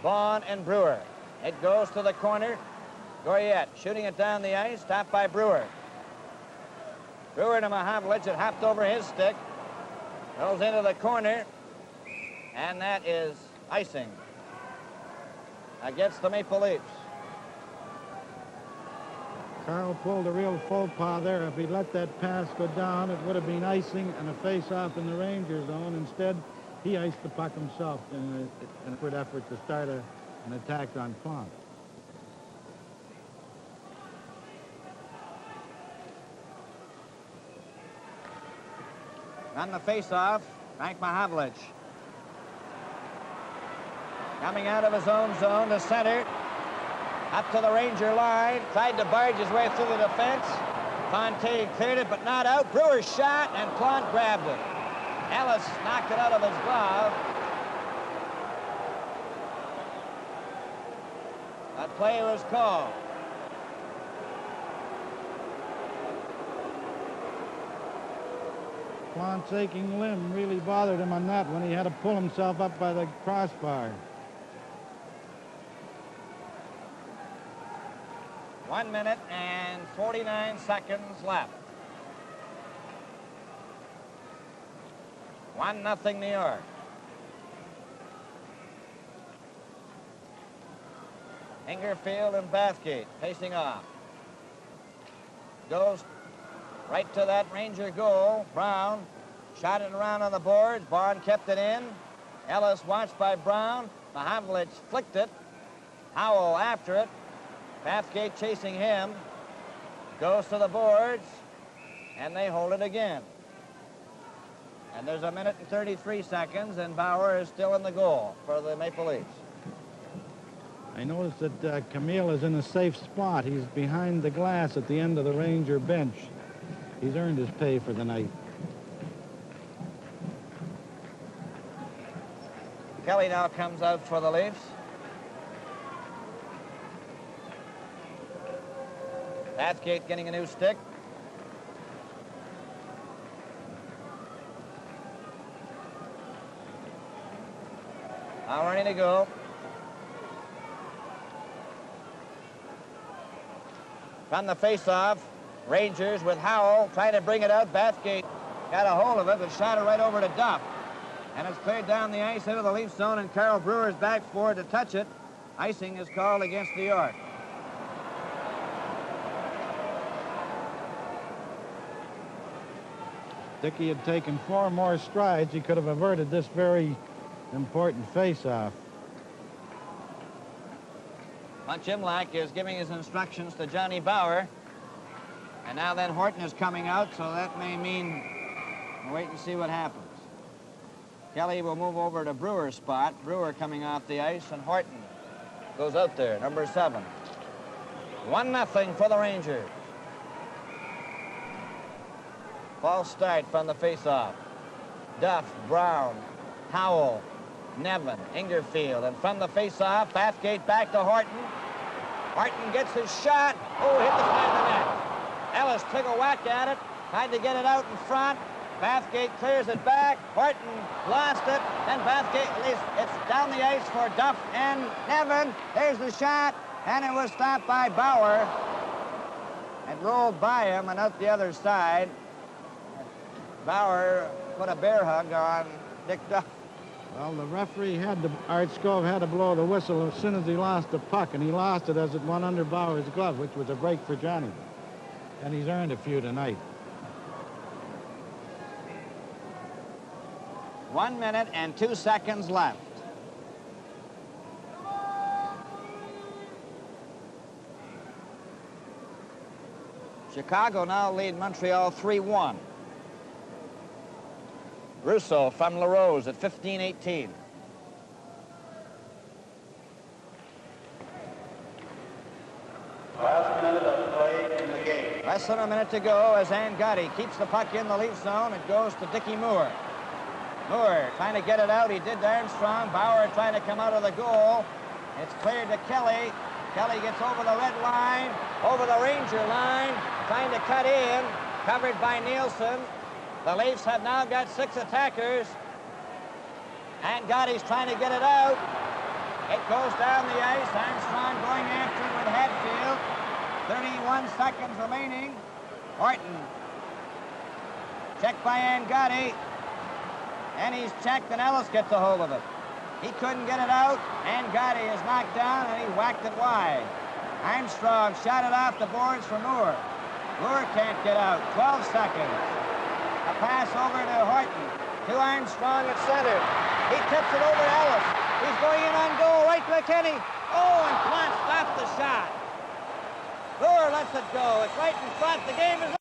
Vaughn, and Brewer. It goes to the corner. Goyette shooting it down the ice, stopped by Brewer. Brewer to Mahavlich, it hopped over his stick. Goes into the corner, and that is icing against the Maple Leafs. Carl pulled a real faux pas there. If he'd let that pass go down, it would have been icing and a face-off in the Ranger zone. Instead, he iced the puck himself in an good effort to start an attack on Font. On the face-off, Frank Mahavlich. Coming out of his own zone to center. Up to the Ranger line. Tried to barge his way through the defense. Fontaine cleared it, but not out. Brewer shot, and Plante grabbed it. Ellis knocked it out of his glove. A play was called. Plante's aching limb really bothered him on that one. He had to pull himself up by the crossbar. 1 minute and 49 seconds left. 1-0 New York. Ingerfield and Bathgate facing off. Goes right to that Ranger goal. Brown shot it around on the boards. Vaughn kept it in. Ellis watched by Brown. Mahavlich flicked it. Howell after it. Bathgate chasing him. Goes to the boards. And they hold it again. And there's 1 minute and 33 seconds, and Bauer is still in the goal for the Maple Leafs. I noticed that Camille is in a safe spot. He's behind the glass at the end of the Ranger bench. He's earned his pay for the night. Kelly now comes out for the Leafs. Bathgate getting a new stick. Now ready to go. From the face-off, Rangers with Howell trying to bring it out. Bathgate got a hold of it, but shot it right over to Duff. And it's cleared down the ice into the Leaf zone, and Carl Brewer's back forward to touch it. Icing is called against New York. Dickey had taken 4 more strides. He could have averted this very important face-off. Munch Imlach is giving his instructions to Johnny Bauer. And now then Horton is coming out, so that may mean we'll wait and see what happens. Kelly will move over to Brewer's spot. Brewer coming off the ice, and Horton goes out there, number 7. 1-0 for the Rangers. False start from the face-off. Duff, Brown, Howell, Nevin, Ingerfield, and from the face-off, Bathgate back to Horton. Horton gets his shot. Oh, hit the side of the net. Ellis took a whack at it, tried to get it out in front. Bathgate clears it back. Horton lost it. Then Bathgate, at least it's down the ice for Duff and Nevin. There's the shot, and it was stopped by Bauer. It rolled by him and out the other side. Bauer put a bear hug on Dick Duff. Well, the referee Art Scove had to blow the whistle as soon as he lost the puck, and he lost it as it went under Bauer's glove, which was a break for Johnny. And he's earned a few tonight. 1 minute and 2 seconds left. Chicago now lead Montreal 3-1. Russo from LaRose at 15-18. Last minute of play in the game. Less than a minute to go as Angotti keeps the puck in the Leaf zone. It goes to Dickie Moore. Moore trying to get it out. He did to Armstrong. Bauer trying to come out of the goal. It's cleared to Kelly. Kelly gets over the red line, over the Ranger line, trying to cut in, covered by Nielsen. The Leafs have now got 6 attackers. Angotti's trying to get it out. It goes down the ice. Armstrong going after it with Hatfield. 31 seconds remaining. Horton. Checked by Angotti. And he's checked, and Ellis gets a hold of it. He couldn't get it out. Angotti is knocked down, and he whacked it wide. Armstrong shot it off the boards for Moore. Moore can't get out. 12 seconds. A pass over to Horton. To Armstrong at center. He tips it over to Ellis. He's going in on goal, right to McKinney. Oh, and Plant stopped the shot. Moore lets it go. It's right in front. The game is